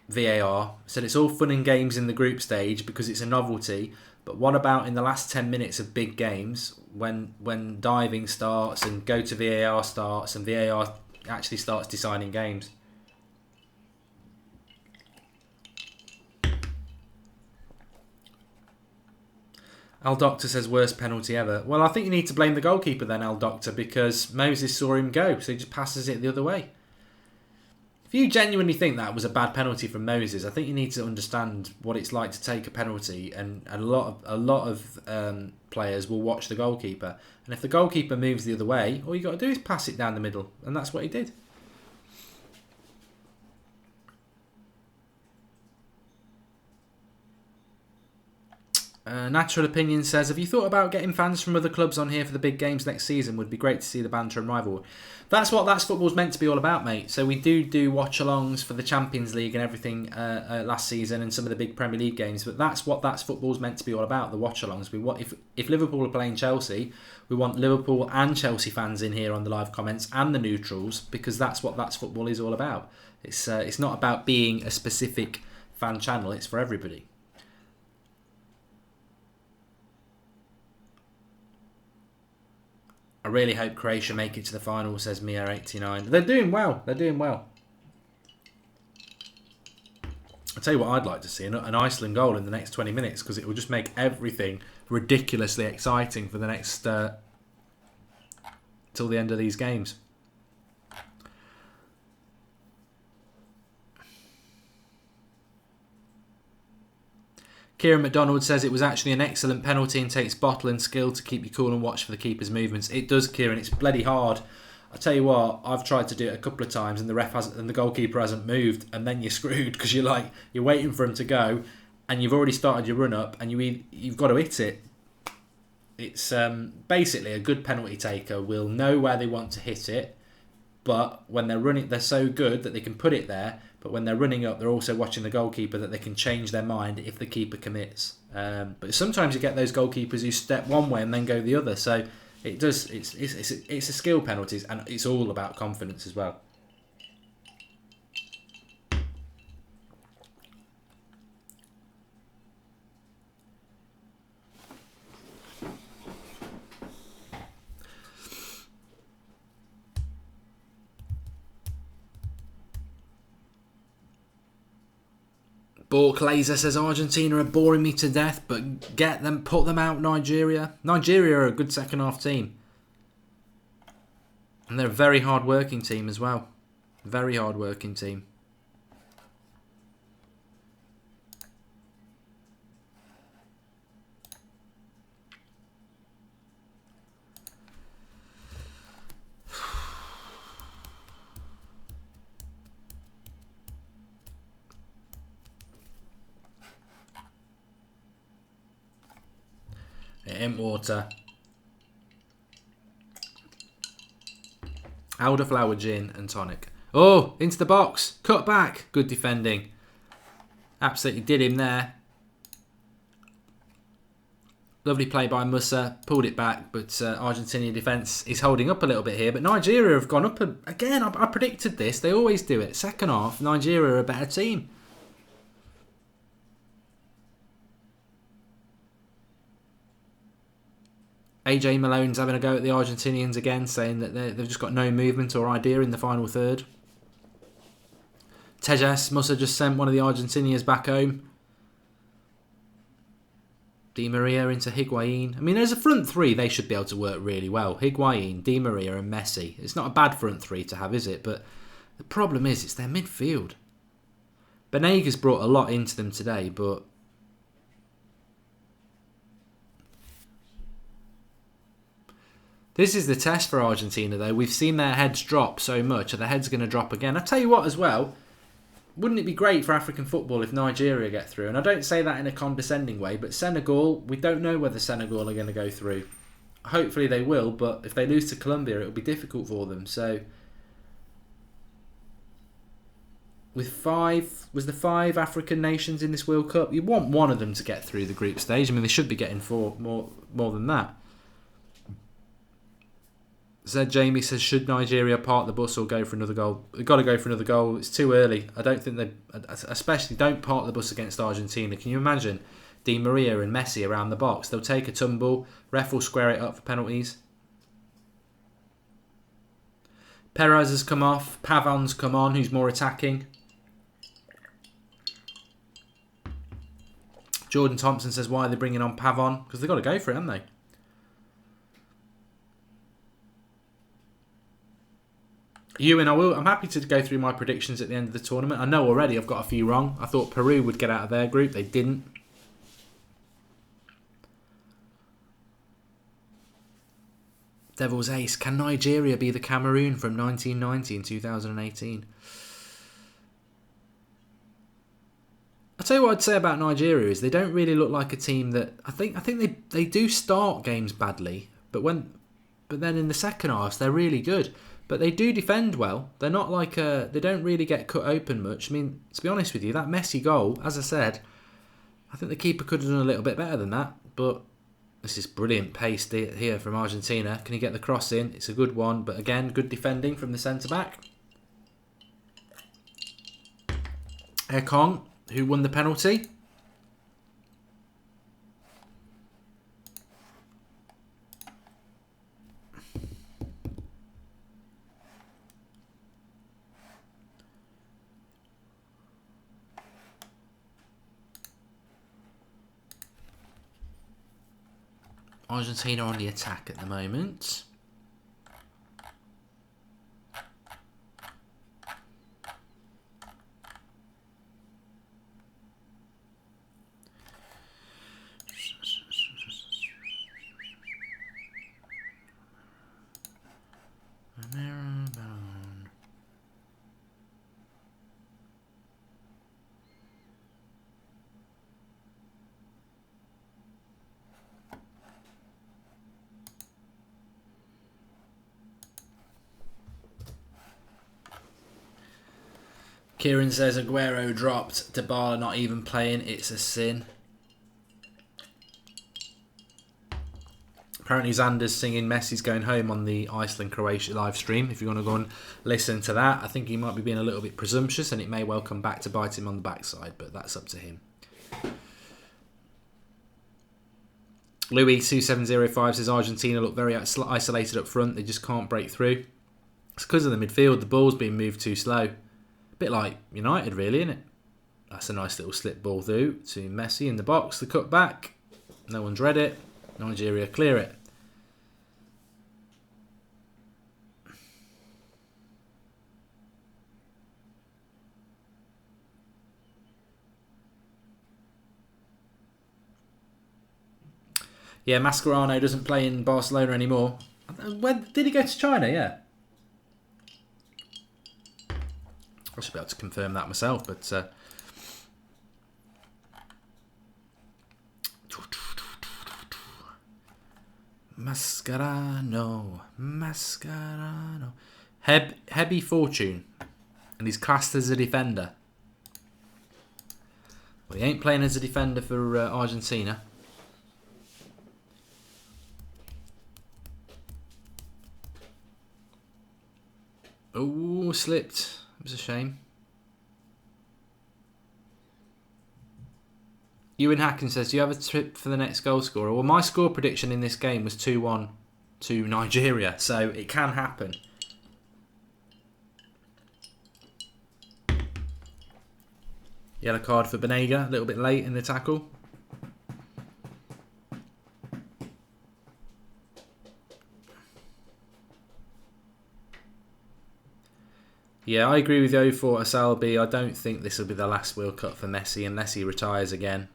VAR. Said it's all fun and games in the group stage because it's a novelty. But what about in the last 10 minutes of big games when diving starts and go to VAR starts and VAR actually starts deciding games? Al Doctor says worst penalty ever. Well, I think you need to blame the goalkeeper then, Al Doctor, because Moses saw him go, so he just passes it the other way. If you genuinely think that was a bad penalty from Moses, I think you need to understand what it's like to take a penalty, and a lot of players will watch the goalkeeper. And if the goalkeeper moves the other way, all you got to do is pass it down the middle, and that's what he did. Natural Opinion says, have you thought about getting fans from other clubs on here for the big games next season? Would be great to see the banter and rivalry. That's what That's Football's meant to be all about, mate. So we do watch-alongs for the Champions League and everything last season and some of the big Premier League games. But that's what That's Football's meant to be all about, the watch-alongs. We want, if Liverpool are playing Chelsea, we want Liverpool and Chelsea fans in here on the live comments and the neutrals, because that's what That's Football is all about. It's not about being a specific fan channel. It's for everybody. I really hope Croatia make it to the final, says Mia89. They're doing well. They're doing well. I'll tell you what I'd like to see, an Iceland goal in the next 20 minutes, because it will just make everything ridiculously exciting for the next... till the end of these games. Kieran McDonald says it was actually an excellent penalty and takes bottle and skill to keep you cool and watch for the keeper's movements. It does, Kieran. It's bloody hard. I tell you what, I've tried to do it a couple of times and the goalkeeper hasn't moved, and then you're screwed because you're waiting for him to go, and you've already started your run up, and you've got to hit it. It's basically a good penalty taker will know where they want to hit it, but when they're running, they're so good that they can put it there. But when they're running up, they're also watching the goalkeeper that they can change their mind if the keeper commits. But sometimes you get those goalkeepers who step one way and then go the other. So it does. It's a skill penalties, and it's all about confidence as well. Bork Laser says Argentina are boring me to death, but put them out, Nigeria. Nigeria are a good second half team. And they're a very hard working team as well. Very hard working team. It ain't water. Elderflower gin and tonic. Oh, into the box. Cut back. Good defending. Absolutely did him there. Lovely play by Musa. Pulled it back, but Argentinian defence is holding up a little bit here. But Nigeria have gone up again. I predicted this. They always do it. Second half, Nigeria are a better team. AJ Malone's having a go at the Argentinians again, saying that they've just got no movement or idea in the final third. Tejas must have just sent one of the Argentinians back home. Di Maria into Higuain. I mean, as a front three, they should be able to work really well. Higuain, Di Maria and Messi. It's not a bad front three to have, is it? But the problem is, it's their midfield. Benega's brought a lot into them today, but... This is the test for Argentina, though. We've seen their heads drop so much. Are their heads going to drop again? I'll tell you what, as well. Wouldn't it be great for African football if Nigeria get through? And I don't say that in a condescending way, but Senegal, we don't know whether Senegal are going to go through. Hopefully they will, but if they lose to Colombia, it'll be difficult for them. So, with the five African nations in this World Cup, you want one of them to get through the group stage. I mean, they should be getting four more than that. Zed Jamie says, should Nigeria park the bus or go for another goal? They've got to go for another goal. It's too early. I don't think they... Especially, don't park the bus against Argentina. Can you imagine Di Maria and Messi around the box? They'll take a tumble. Ref will square it up for penalties. Perez has come off. Pavon's come on, who's more attacking. Jordan Thompson says, why are they bringing on Pavon? Because they've got to go for it, haven't they? Ewan, I'm happy to go through my predictions at the end of the tournament. I know already I've got a few wrong. I thought Peru would get out of their group. They didn't. Devil's Ace. Can Nigeria be the Cameroon from 1990 and 2018? I'll tell you what I'd say about Nigeria is they don't really look like a team that... I think they do start games badly, but then in the second half they're really good. But they do defend well. They're not like they don't really get cut open much. I mean, to be honest with you, that Messi goal, as I said, I think the keeper could have done a little bit better than that. But this is brilliant pace here from Argentina. Can he get the cross in? It's a good one. But again, good defending from the centre-back. Ekong, who won the penalty. Argentina on the attack at the moment. Kieran says Aguero dropped. Dybala not even playing. It's a sin. Apparently Xander's singing Messi's Going Home on the Iceland-Croatia live stream. If you want to go and listen to that, I think he might be being a little bit presumptuous and it may well come back to bite him on the backside, but that's up to him. Louis2705 says Argentina look very isolated up front. They just can't break through. It's because of the midfield. The ball's being moved too slow. Bit like United, really, isn't it? That's a nice little slip ball through to Messi in the box. The cut back. No one's read it. Nigeria clear it. Yeah, Mascherano doesn't play in Barcelona anymore. When did he go to China? Yeah. I should be able to confirm that myself, but Mascherano. Mascherano. Heavy Fortune. And he's classed as a defender. Well, he ain't playing as a defender for Argentina. Oh, slipped. It was a shame. Ewan Hacken says, do you have a tip for the next goal scorer? Well, my score prediction in this game was 2-1 to Nigeria, so it can happen. Yellow card for Banega, a little bit late in the tackle. Yeah, I agree with you for Asalbi. I don't think this will be the last World Cup for Messi unless he retires again.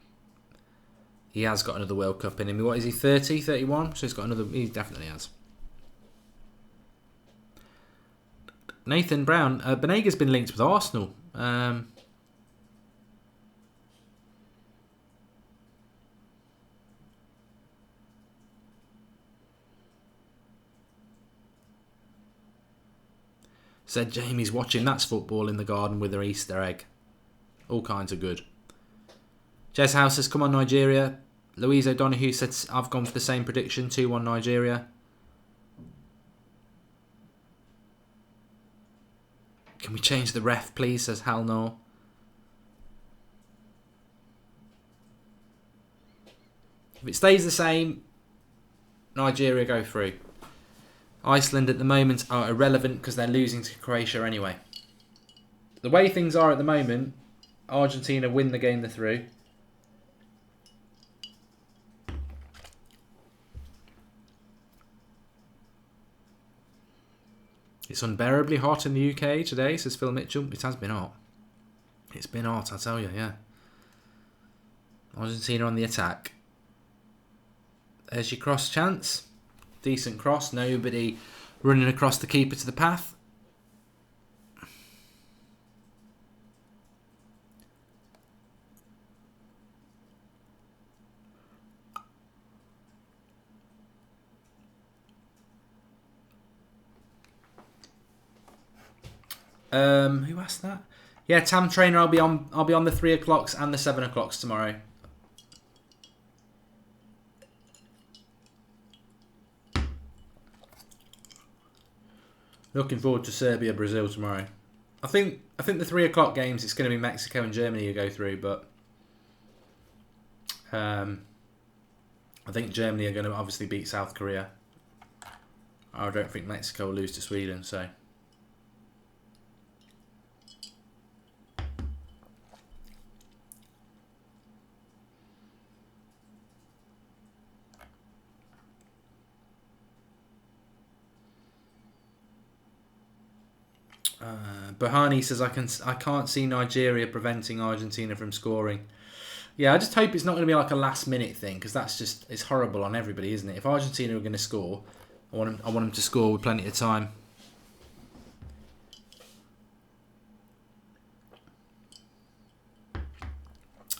He has got another World Cup in him. What is he, 30, 31? So he's got another... He definitely has. Nathan Brown. Banega's been linked with Arsenal. Said Jamie's watching That's Football in the garden with her Easter egg. All kinds of good. Jez House says, come on Nigeria. Louise O'Donoghue said, I've gone for the same prediction, 2-1 Nigeria. Can we change the ref, please, says Hal no. If it stays the same, Nigeria go through. Iceland at the moment are irrelevant because they're losing to Croatia anyway. The way things are at the moment, Argentina win the game they're through. It's unbearably hot in the UK today, says Phil Mitchell. It has been hot. It's been hot, I tell you, yeah. Argentina on the attack. There's your cross chance. Decent cross. Nobody running across the keeper to the path. Who asked that? Yeah, Tam Trainer. I'll be on the 3 o'clocks and the 7 o'clocks tomorrow. Looking forward to Serbia Brazil tomorrow. I think the 3 o'clock games it's going to be Mexico and Germany who go through, but I think Germany are going to obviously beat South Korea. I don't think Mexico will lose to Sweden, so. Bahani says I can't see Nigeria preventing Argentina from scoring. Yeah, I just hope it's not going to be like a last minute thing because it's horrible on everybody, isn't it? If Argentina are going to score, I want them to score with plenty of time.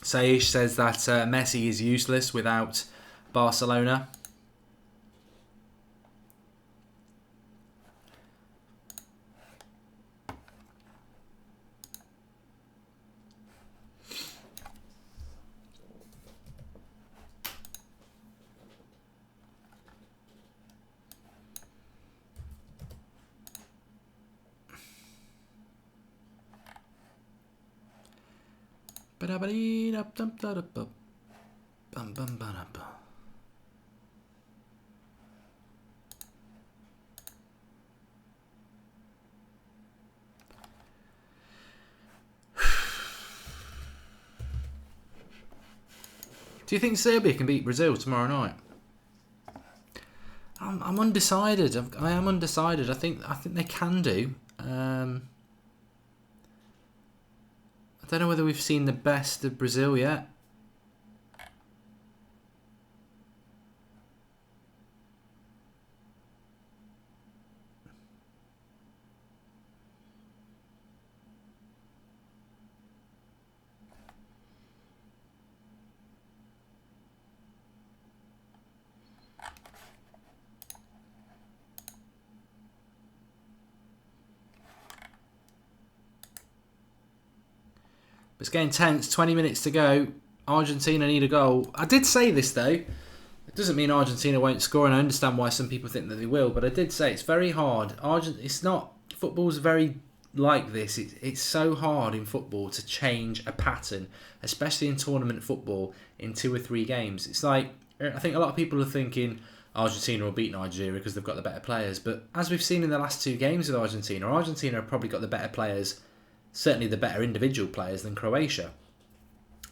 Saish says that Messi is useless without Barcelona. Do you think Serbia can beat Brazil tomorrow night? I'm undecided. I am undecided. I think they can do. I don't know whether we've seen the best of Brazil yet. It's getting tense. 20 minutes to go. Argentina need a goal. I did say this though. It doesn't mean Argentina won't score, and I understand why some people think that they will. But I did say it's very hard. It's not. Football's very like this. It's so hard in football to change a pattern, especially in tournament football, in 2 or 3 games. It's like, I think a lot of people are thinking Argentina will beat Nigeria because they've got the better players. But as we've seen in the last 2 games with Argentina, Argentina have probably got the better players, certainly the better individual players than Croatia.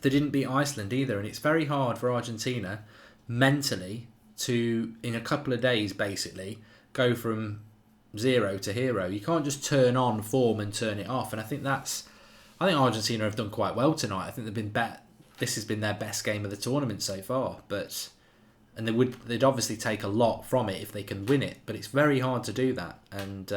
They didn't beat Iceland either, and it's very hard for Argentina mentally to, in a couple of days basically, go from 0 to hero. You can't just turn on form and turn it off, and I think Argentina have done quite well tonight. I think they've been this has been their best game of the tournament so far, and they'd obviously take a lot from it if they can win it, but it's very hard to do that. And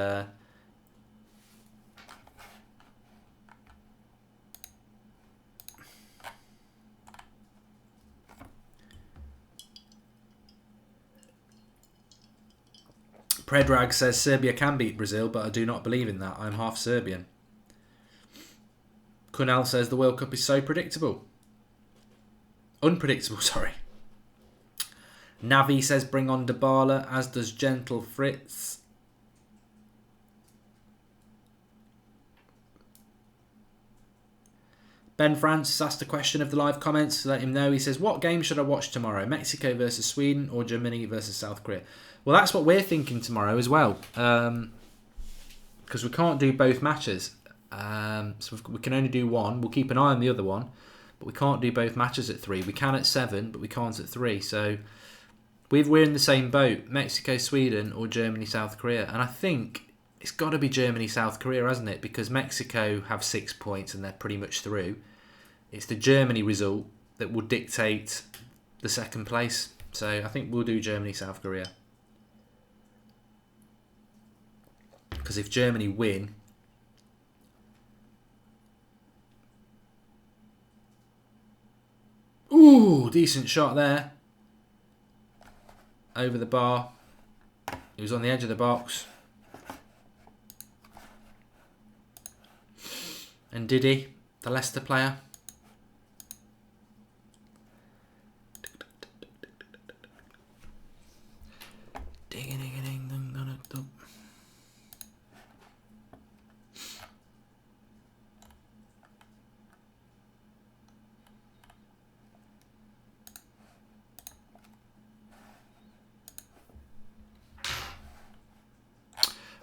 Predrag says Serbia can beat Brazil, but I do not believe in that. I'm half Serbian. Kunal says the World Cup is so predictable. Unpredictable, sorry. Navi says bring on Dybala, as does Gentle Fritz. Ben Francis asked a question of the live comments. Let him know. He says, what game should I watch tomorrow? Mexico versus Sweden or Germany versus South Korea? Well, that's what we're thinking tomorrow as well. Because we can't do both matches. So we can only do one. We'll keep an eye on the other one. But we can't do both matches at 3. We can at 7, but we can't at 3. So we're in the same boat. Mexico, Sweden or Germany, South Korea. And I think it's got to be Germany, South Korea, hasn't it? Because Mexico have 6 points and they're pretty much through. It's the Germany result that will dictate the second place. So I think we'll do Germany, South Korea. Because if Germany win, ooh, decent shot there. Over the bar. He was on the edge of the box. And Didi, the Leicester player.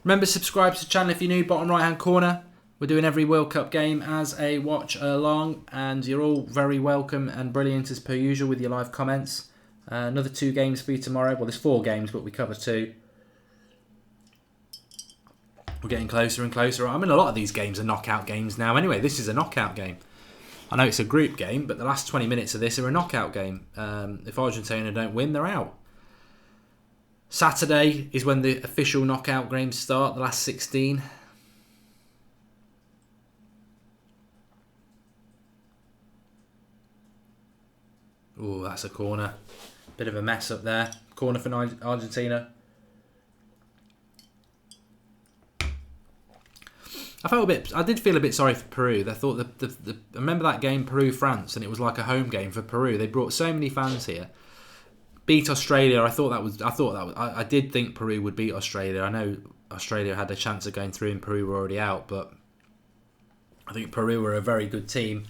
Remember, subscribe to the channel if you're new, bottom right hand corner. We're doing every World Cup game as a watch along, and you're all very welcome and brilliant as per usual with your live comments. Another 2 games for you tomorrow. Well, there's 4 games, but we cover 2. We're getting closer and closer. I mean, a lot of these games are knockout games now. Anyway, this is a knockout game. I know it's a group game, but the last 20 minutes of this are a knockout game. If Argentina don't win, they're out. Saturday is when the official knockout games start, the last 16. Oh, that's a corner. Bit of a mess up there. Corner for Argentina. I did feel a bit sorry for Peru. I thought I remember that game Peru-France, and it was like a home game for Peru. They brought so many fans here. Beat Australia. I did think Peru would beat Australia. I know Australia had a chance of going through and Peru were already out, but I think Peru were a very good team.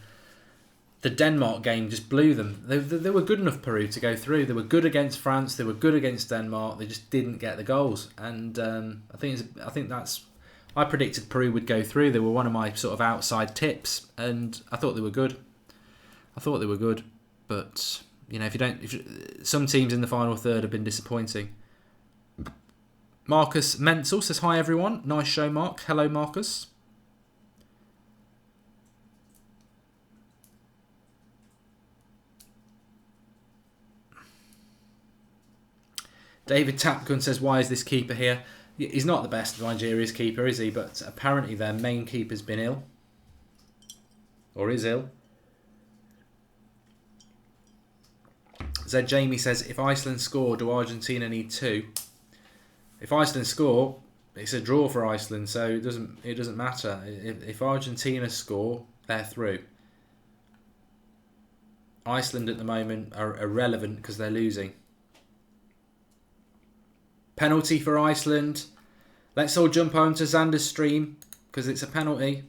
The Denmark game just blew them. They were good enough, Peru, to go through. They were good against France. They were good against Denmark. They just didn't get the goals. And I predicted Peru would go through. They were one of my sort of outside tips, and I thought they were good. But you know, some teams in the final third have been disappointing. Marcus Menzel says, hi everyone. Nice show, Mark. Hello, Marcus. David Tapgun says, why is this keeper here? He's not the best of Nigeria's keeper, is he? But apparently their main keeper's been ill. Or is ill. Zed Jamie says, if Iceland score, do Argentina need 2? If Iceland score, it's a draw for Iceland, so it doesn't matter. If Argentina score, they're through. Iceland at the moment are irrelevant because they're losing. Penalty for Iceland. Let's all jump onto Xander's stream because it's a penalty.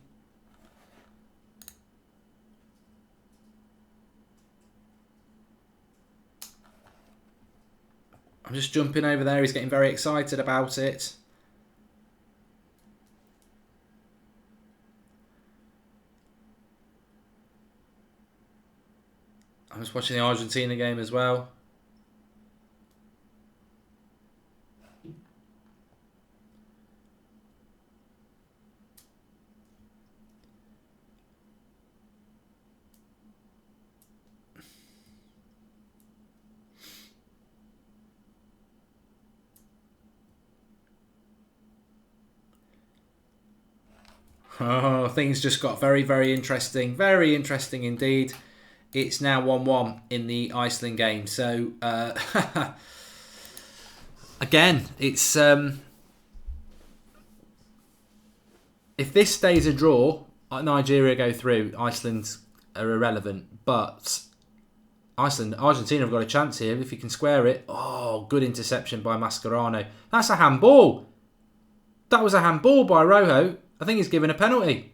I'm just jumping over there. He's getting very excited about it. I was watching the Argentina game as well. Oh, things just got very, very interesting. Very interesting indeed. It's now 1-1 in the Iceland game. So, again, it's... if this stays a draw, Nigeria go through, Iceland are irrelevant. But Argentina have got a chance here if you can square it. Oh, good interception by Mascherano. That's a handball. That was a handball by Rojo. I think he's given a penalty.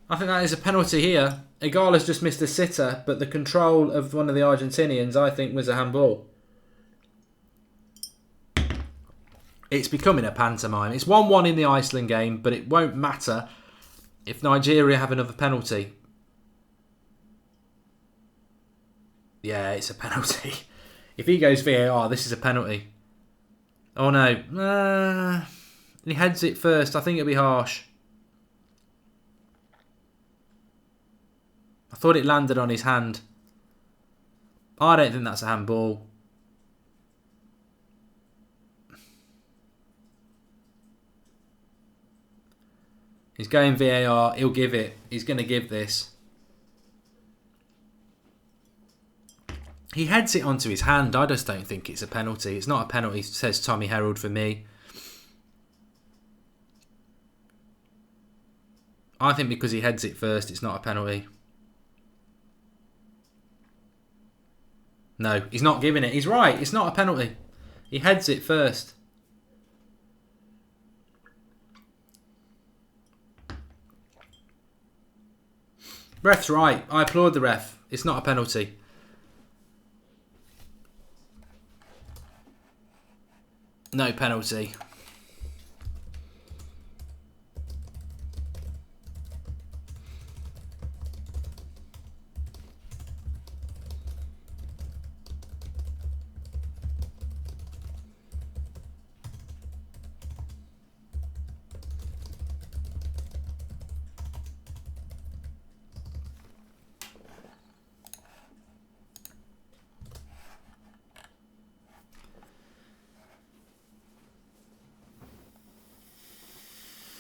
I think that is a penalty here. Igala's just missed a sitter, but the control of one of the Argentinians, I think, was a handball. It's becoming a pantomime. It's 1-1 in the Iceland game, but it won't matter if Nigeria have another penalty. Yeah, it's a penalty. If he goes VAR, this is a penalty. Oh no. He heads it first. I think it'll be harsh. I thought it landed on his hand. I don't think that's a handball. He's going VAR. He'll give it. He's going to give this. He heads it onto his hand. I just don't think it's a penalty. It's not a penalty, says Tommy Herald for me. I think because he heads it first, it's not a penalty. No, he's not giving it. He's right. It's not a penalty. He heads it first. Ref's right. I applaud the ref. It's not a penalty. No penalty.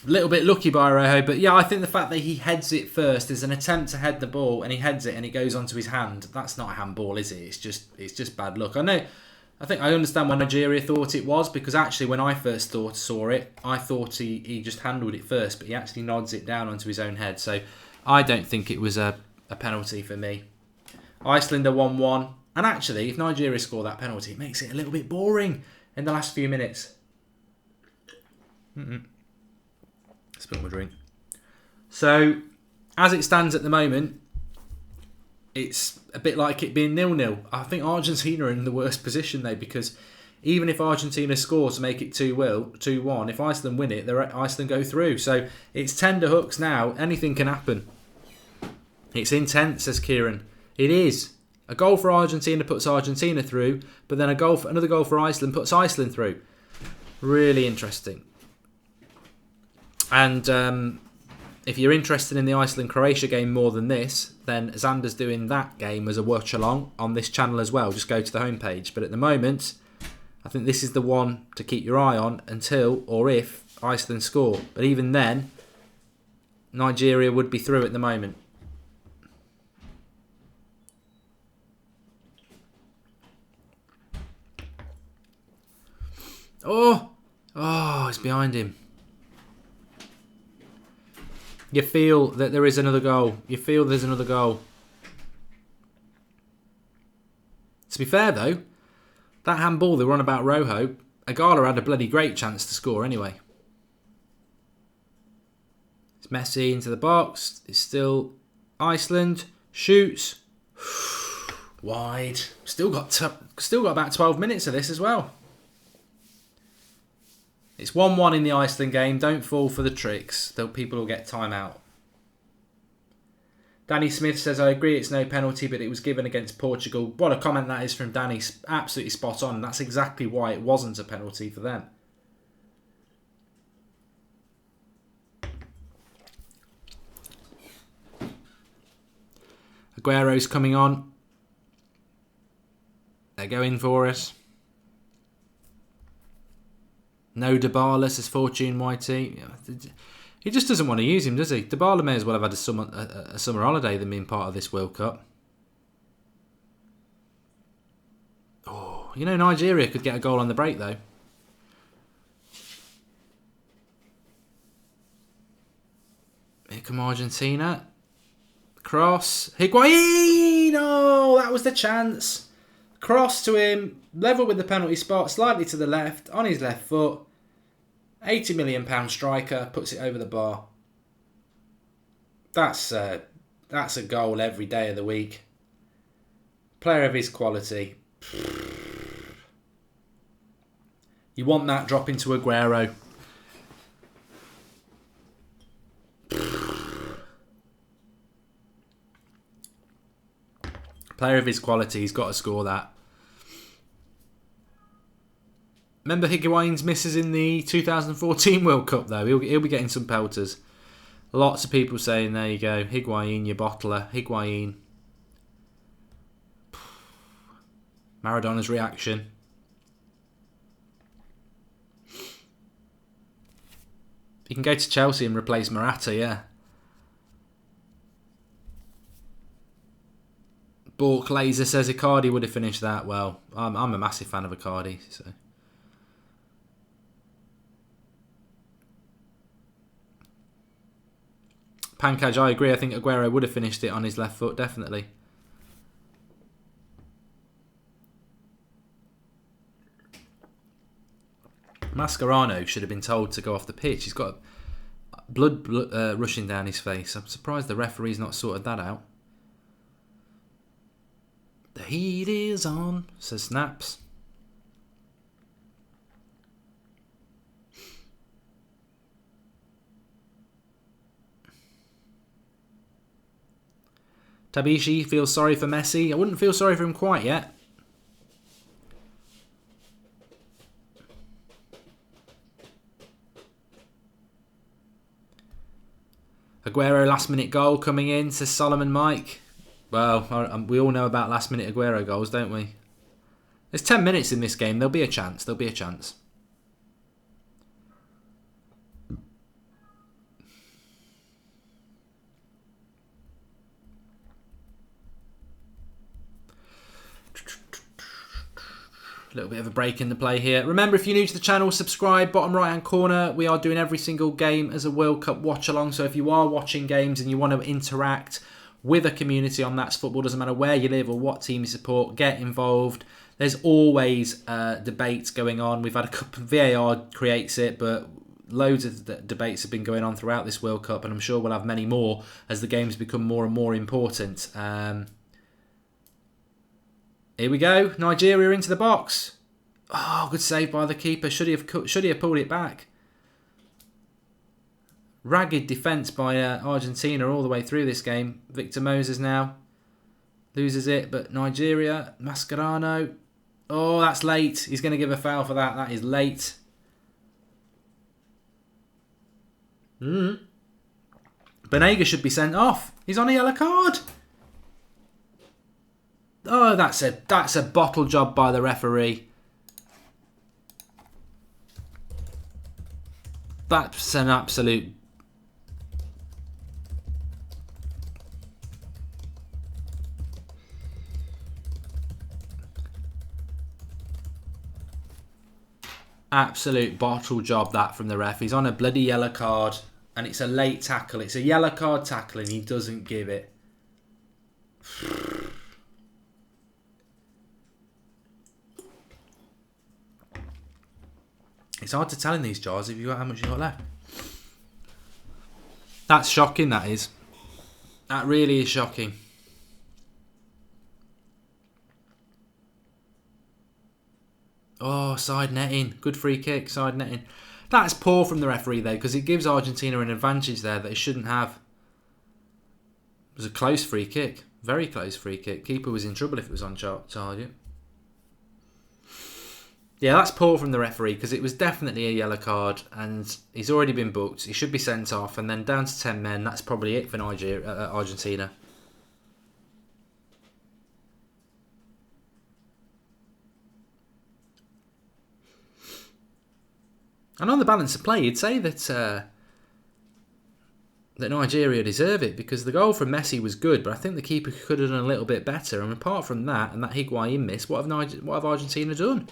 A little bit lucky by Rojo, but yeah, I think the fact that he heads it first is an attempt to head the ball, and he heads it and it goes onto his hand. That's not a handball, is it? It's just bad luck. I think I understand why Nigeria thought it was, because actually when I first saw it, I thought he just handled it first, but he actually nods it down onto his own head. So I don't think it was a penalty for me. Iceland are 1-1, and actually, if Nigeria score that penalty, it makes it a little bit boring in the last few minutes. Spilt my drink. So, as it stands at the moment, it's a bit like it being 0-0. I think Argentina are in the worst position though, because even if Argentina score to make it 2-1, if Iceland win it, Iceland go through. So it's tender hooks now. Anything can happen. It's intense, says Kieran. It is. A goal for Argentina puts Argentina through, but then another goal for Iceland puts Iceland through. Really interesting. And if you're interested in the Iceland-Croatia game more than this, then Xander's doing that game as a watch-along on this channel as well. Just go to the homepage. But at the moment, I think this is the one to keep your eye on until or if Iceland score. But even then, Nigeria would be through at the moment. Oh! Oh, it's behind him. You feel that there is another goal. You feel there's another goal. To be fair, though, that handball they were on about Rojo, Agala had a bloody great chance to score anyway. It's Messi into the box. It's still Iceland. Shoots. Wide. Still got about 12 minutes of this as well. It's 1-1 in the Iceland game. Don't fall for the tricks. People will get time out. Danny Smith says, I agree it's no penalty, but it was given against Portugal. What a comment that is from Danny. Absolutely spot on. That's exactly why it wasn't a penalty for them. Aguero's coming on. They're going for us. No Dybala, says Fortune YT. He just doesn't want to use him, does he? Dybala may as well have had a summer holiday than being part of this World Cup. Oh, you know, Nigeria could get a goal on the break, though. Here come Argentina. Cross. Higuain! Oh, that was the chance. Cross to him. Level with the penalty spot. Slightly to the left. On his left foot. £80 million striker. Puts it over the bar. That's a goal every day of the week. Player of his quality. You want that dropping to Aguero. Player of his quality, he's got to score that. Remember Higuain's misses in the 2014 World Cup, though. He'll be getting some pelters. Lots of people saying, there you go, Higuain, your bottler. Higuain. Maradona's reaction. He can go to Chelsea and replace Morata, yeah. Bork Laser says Icardi would have finished that. Well, I'm a massive fan of Icardi, so. Pankaj, I agree. I think Aguero would have finished it on his left foot, definitely. Mascherano should have been told to go off the pitch. He's got blood rushing down his face. I'm surprised the referee's not sorted that out. The heat is on, says Snaps. Tabishi feels sorry for Messi. I wouldn't feel sorry for him quite yet. Aguero last minute goal coming in, says Solomon Mike. Well, we all know about last minute Aguero goals, don't we? There's 10 minutes in this game. There'll be a chance. There'll be a chance. A little bit of a break in the play here. Remember, if you're new to the channel, subscribe. Bottom right hand corner, we are doing every single game as a World Cup watch along. So if you are watching games and you want to interact with a community on That's Football, doesn't matter where you live or what team you support, get involved. There's always debates going on. We've had a couple, VAR creates it, but loads of debates have been going on throughout this World Cup, and I'm sure we'll have many more as the games become more and more important. Here we go. Nigeria into the box. Oh, good save by the keeper. Should he have pulled it back? Ragged defence by Argentina all the way through this game. Victor Moses now loses it, but Nigeria, Mascherano. Oh, that's late. He's going to give a foul for that. That is late. Banega should be sent off. He's on a yellow card. Oh, that's a bottle job by the referee. That's an absolute... Absolute bottle job that from the ref. He's on a bloody yellow card and it's a late tackle. It's a yellow card tackle and he doesn't give it. It's hard to tell in these jars if you got how much you got left. That's shocking, that is. That really is shocking. Oh, side netting. Good free kick, side netting. That's poor from the referee, though, because it gives Argentina an advantage there that it shouldn't have. It was a close free kick. Very close free kick. Keeper was in trouble if it was on target. Yeah, that's poor from the referee, because it was definitely a yellow card, and he's already been booked. He should be sent off, and then down to 10 men. That's probably it for Argentina. And on the balance of play, you'd say that that Nigeria deserve it because the goal from Messi was good, but I think the keeper could have done a little bit better. And apart from that and that Higuain miss, what have Argentina done?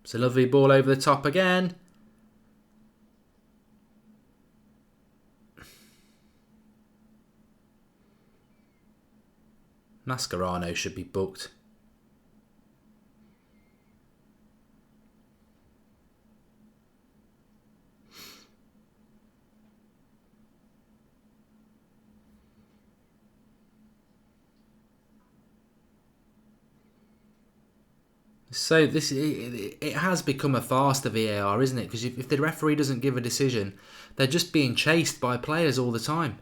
It's a lovely ball over the top again. Mascherano should be booked. So it has become a farce, the VAR, isn't it? Because if the referee doesn't give a decision, they're just being chased by players all the time.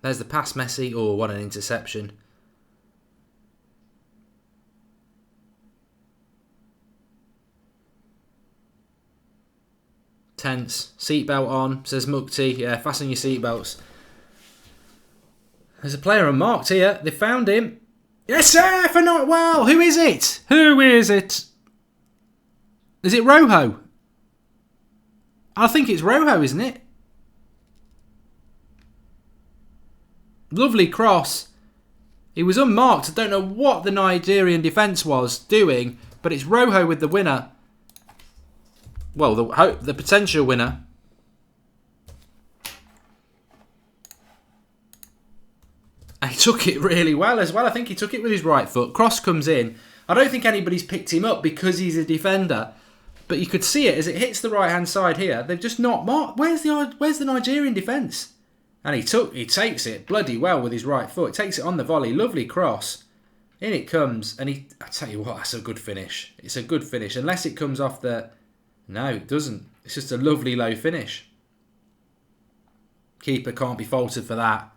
There's the pass, Messi. Oh, what an interception. Tense. Seatbelt on, says Mukti. Yeah, fasten your seatbelts. There's a player unmarked here. They found him. Yes, sir, for not well. Who is it? Who is it? Is it Rojo? I think it's Rojo, isn't it? Lovely cross. He was unmarked. I don't know what the Nigerian defence was doing, but it's Rojo with the winner. Well, the potential winner. And he took it really well as well. I think he took it with his right foot. Cross comes in. I don't think anybody's picked him up because he's a defender. But you could see it as it hits the right-hand side here. They've just not marked. Where's the Nigerian defence? And he takes it bloody well with his right foot. Takes it on the volley. Lovely cross. In it comes. And I tell you what, that's a good finish. It's a good finish. Unless it comes off the... No, it doesn't. It's just a lovely low finish. Keeper can't be faulted for that.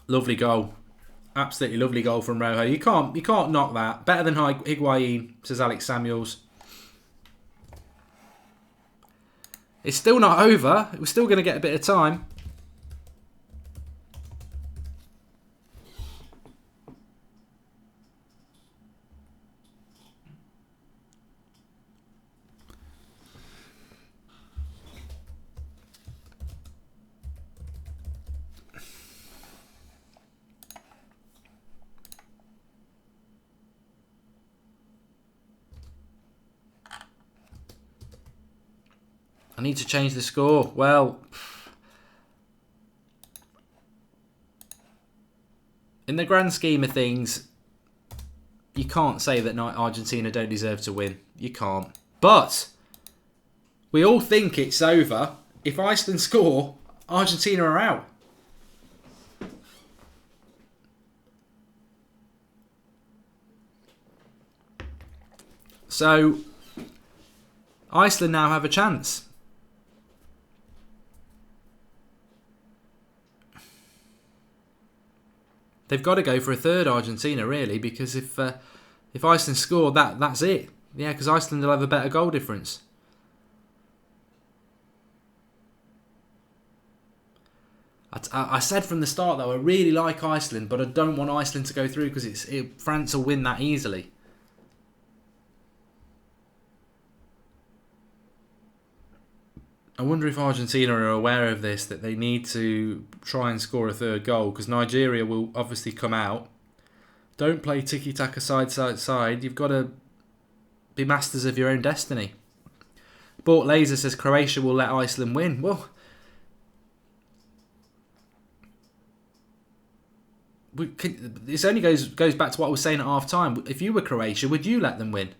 Lovely goal. Absolutely lovely goal from Rojo. You can't knock that. Better than Higuain, says Alex Samuels. It's still not over. We're still going to get a bit of time. I need to change the score. Well, in the grand scheme of things, you can't say that Argentina don't deserve to win. You can't. But we all think it's over. If Iceland score, Argentina are out. So Iceland now have a chance. They've got to go for a third, Argentina, really, because if Iceland score, that's it. Yeah, because Iceland will have a better goal difference. I said from the start, though, I really like Iceland, but I don't want Iceland to go through because France will win that easily. I wonder if Argentina are aware of this, that they need to try and score a third goal, because Nigeria will obviously come out. Don't play tiki-taka side. You've got to be masters of your own destiny. Bort Laser says Croatia will let Iceland win. Well, this only goes back to what I was saying at half time. If you were Croatia, would you let them win?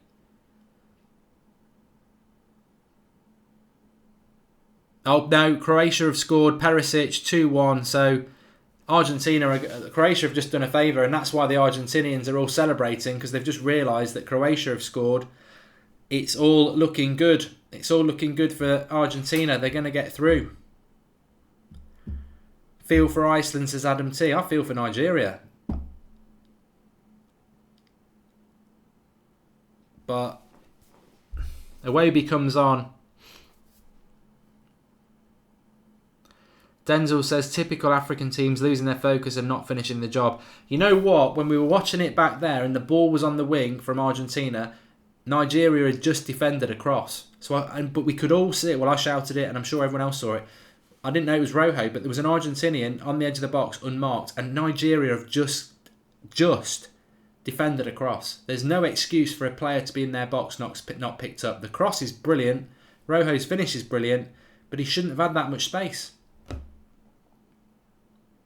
Oh no, Croatia have scored. Perisic 2-1. So Croatia have just done a favour, and that's why the Argentinians are all celebrating, because they've just realised that Croatia have scored. It's all looking good. It's all looking good for Argentina. They're going to get through. Feel for Iceland, says Adam T. I feel for Nigeria. But Iwobi comes on. Denzel says typical African teams losing their focus and not finishing the job. You know what? When we were watching it back there and the ball was on the wing from Argentina, Nigeria had just defended across. But we could all see it. Well, I shouted it, and I'm sure everyone else saw it. I didn't know it was Rojo, but there was an Argentinian on the edge of the box, unmarked, and Nigeria have just defended across. There's no excuse for a player to be in their box not picked up. The cross is brilliant. Rojo's finish is brilliant, but he shouldn't have had that much space.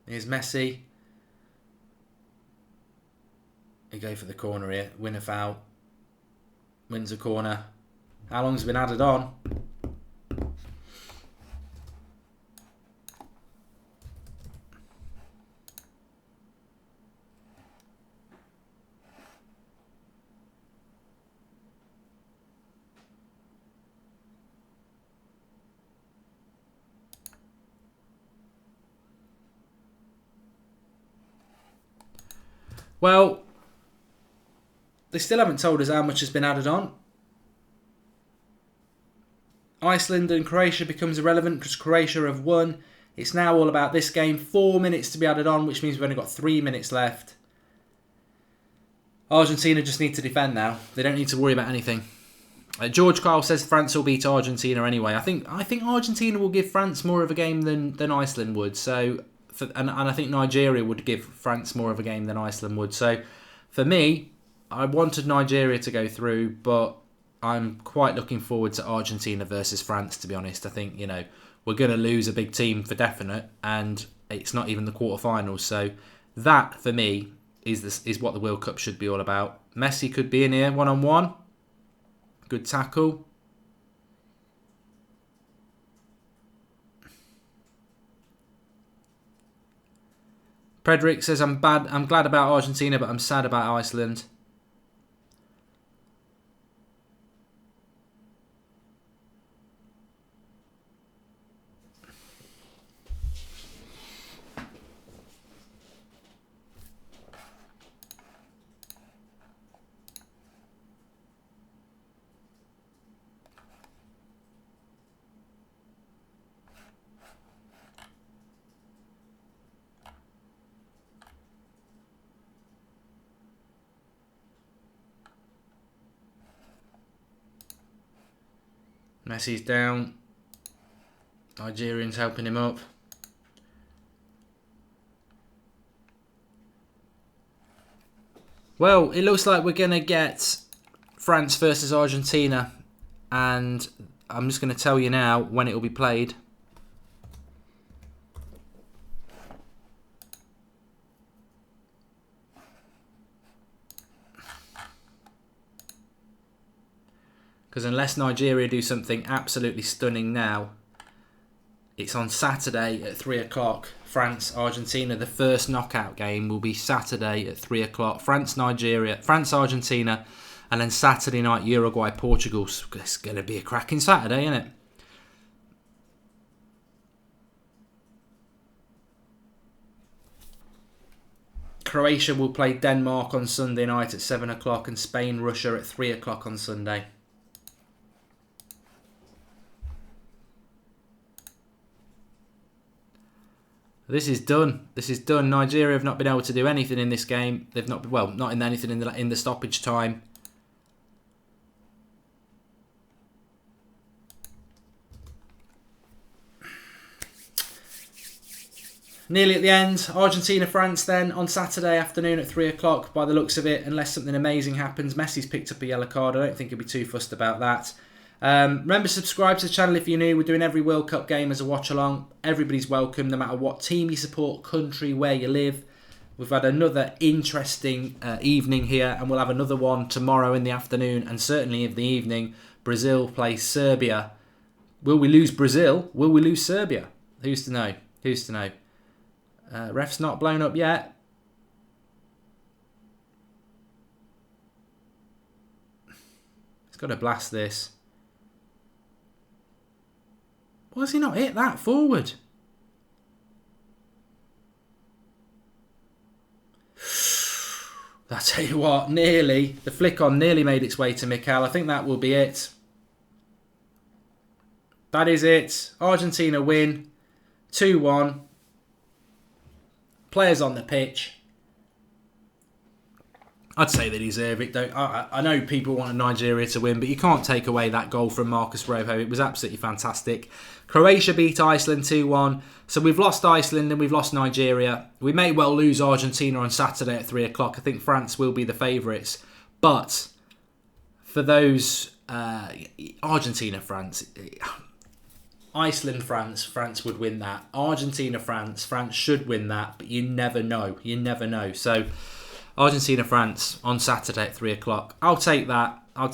Here's Messi. He go for the corner here. Win a foul. Wins a corner. How long's it been added on? Well, they still haven't told us how much has been added on. Iceland and Croatia becomes irrelevant because Croatia have won. It's now all about this game. 4 minutes to be added on, which means we've only got 3 minutes left. Argentina just need to defend now. They don't need to worry about anything. George Kyle says France will beat Argentina anyway. I think Argentina will give France more of a game than Iceland would. And I think Nigeria would give France more of a game than Iceland would. So, for me, I wanted Nigeria to go through, but I'm quite looking forward to Argentina versus France, to be honest. I think, we're going to lose a big team for definite, and it's not even the quarterfinals. So, that, for me, is what the World Cup should be all about. Messi could be in here one-on-one. Good tackle. Predrick says, I'm glad about Argentina, but I'm sad about Iceland. Messi's down. Nigerians helping him up. Well, it looks like we're going to get France versus Argentina. And I'm just going to tell you now when it will be played. Because unless Nigeria do something absolutely stunning now, it's on Saturday at 3 o'clock. France, Argentina, the first knockout game will be Saturday at 3 o'clock. France, Argentina, and then Saturday night, Uruguay, Portugal. It's going to be a cracking Saturday, isn't it? Croatia will play Denmark on Sunday night at 7 o'clock and Spain, Russia at 3 o'clock on Sunday. This is done. This is done. Nigeria have not been able to do anything in this game. They've not in anything in the stoppage time. nearly at the end. Argentina-France then on Saturday afternoon at 3 o'clock by the looks of it, unless something amazing happens. Messi's picked up a yellow card. I don't think he'll be too fussed about that. Remember, subscribe to the channel if you're new. We're doing every World Cup game as a watch-along. Everybody's welcome, no matter what team you support, country, where you live. We've had another interesting evening here, and we'll have another one tomorrow in the afternoon, and certainly in the evening. Brazil plays Serbia. Will we lose Brazil? Will we lose Serbia? Who's to know? Who's to know? Ref's not blown up yet. He's got to blast this. Why has he not hit that forward? I tell you what, nearly. The flick on nearly made its way to Mikel. I think that will be it. That is it. Argentina win. 2-1. Players on the pitch. I'd say they deserve it. I know people want Nigeria to win, but you can't take away that goal from Marcus Rojo. It was absolutely fantastic. Croatia beat Iceland 2-1. So we've lost Iceland and we've lost Nigeria. We may well lose Argentina on Saturday at 3 o'clock. I think France will be the favourites. But for those Argentina, France, Iceland, France would win that. Argentina, France should win that. But you never know. You never know. So Argentina, France on Saturday at 3 o'clock. I'll take that. I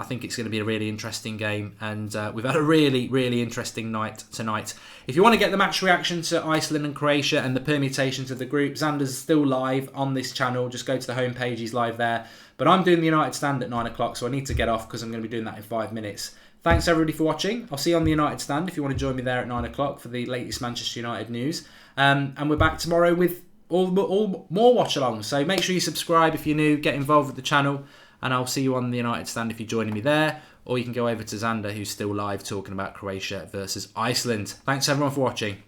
think it's going to be a really interesting game. And we've had a really, really interesting night tonight. If you want to get the match reaction to Iceland and Croatia and the permutations of the group, Xander's still live on this channel. Just go to the homepage. He's live there. But I'm doing the United Stand at 9 o'clock, so I need to get off because I'm going to be doing that in 5 minutes. Thanks, everybody, for watching. I'll see you on the United Stand if you want to join me there at 9 o'clock for the latest Manchester United news. And we're back tomorrow with all more watch-alongs. So make sure you subscribe if you're new, get involved with the channel, and I'll see you on the United Stand if you're joining me there, or you can go over to Xander, who's still live talking about Croatia versus Iceland. Thanks everyone for watching.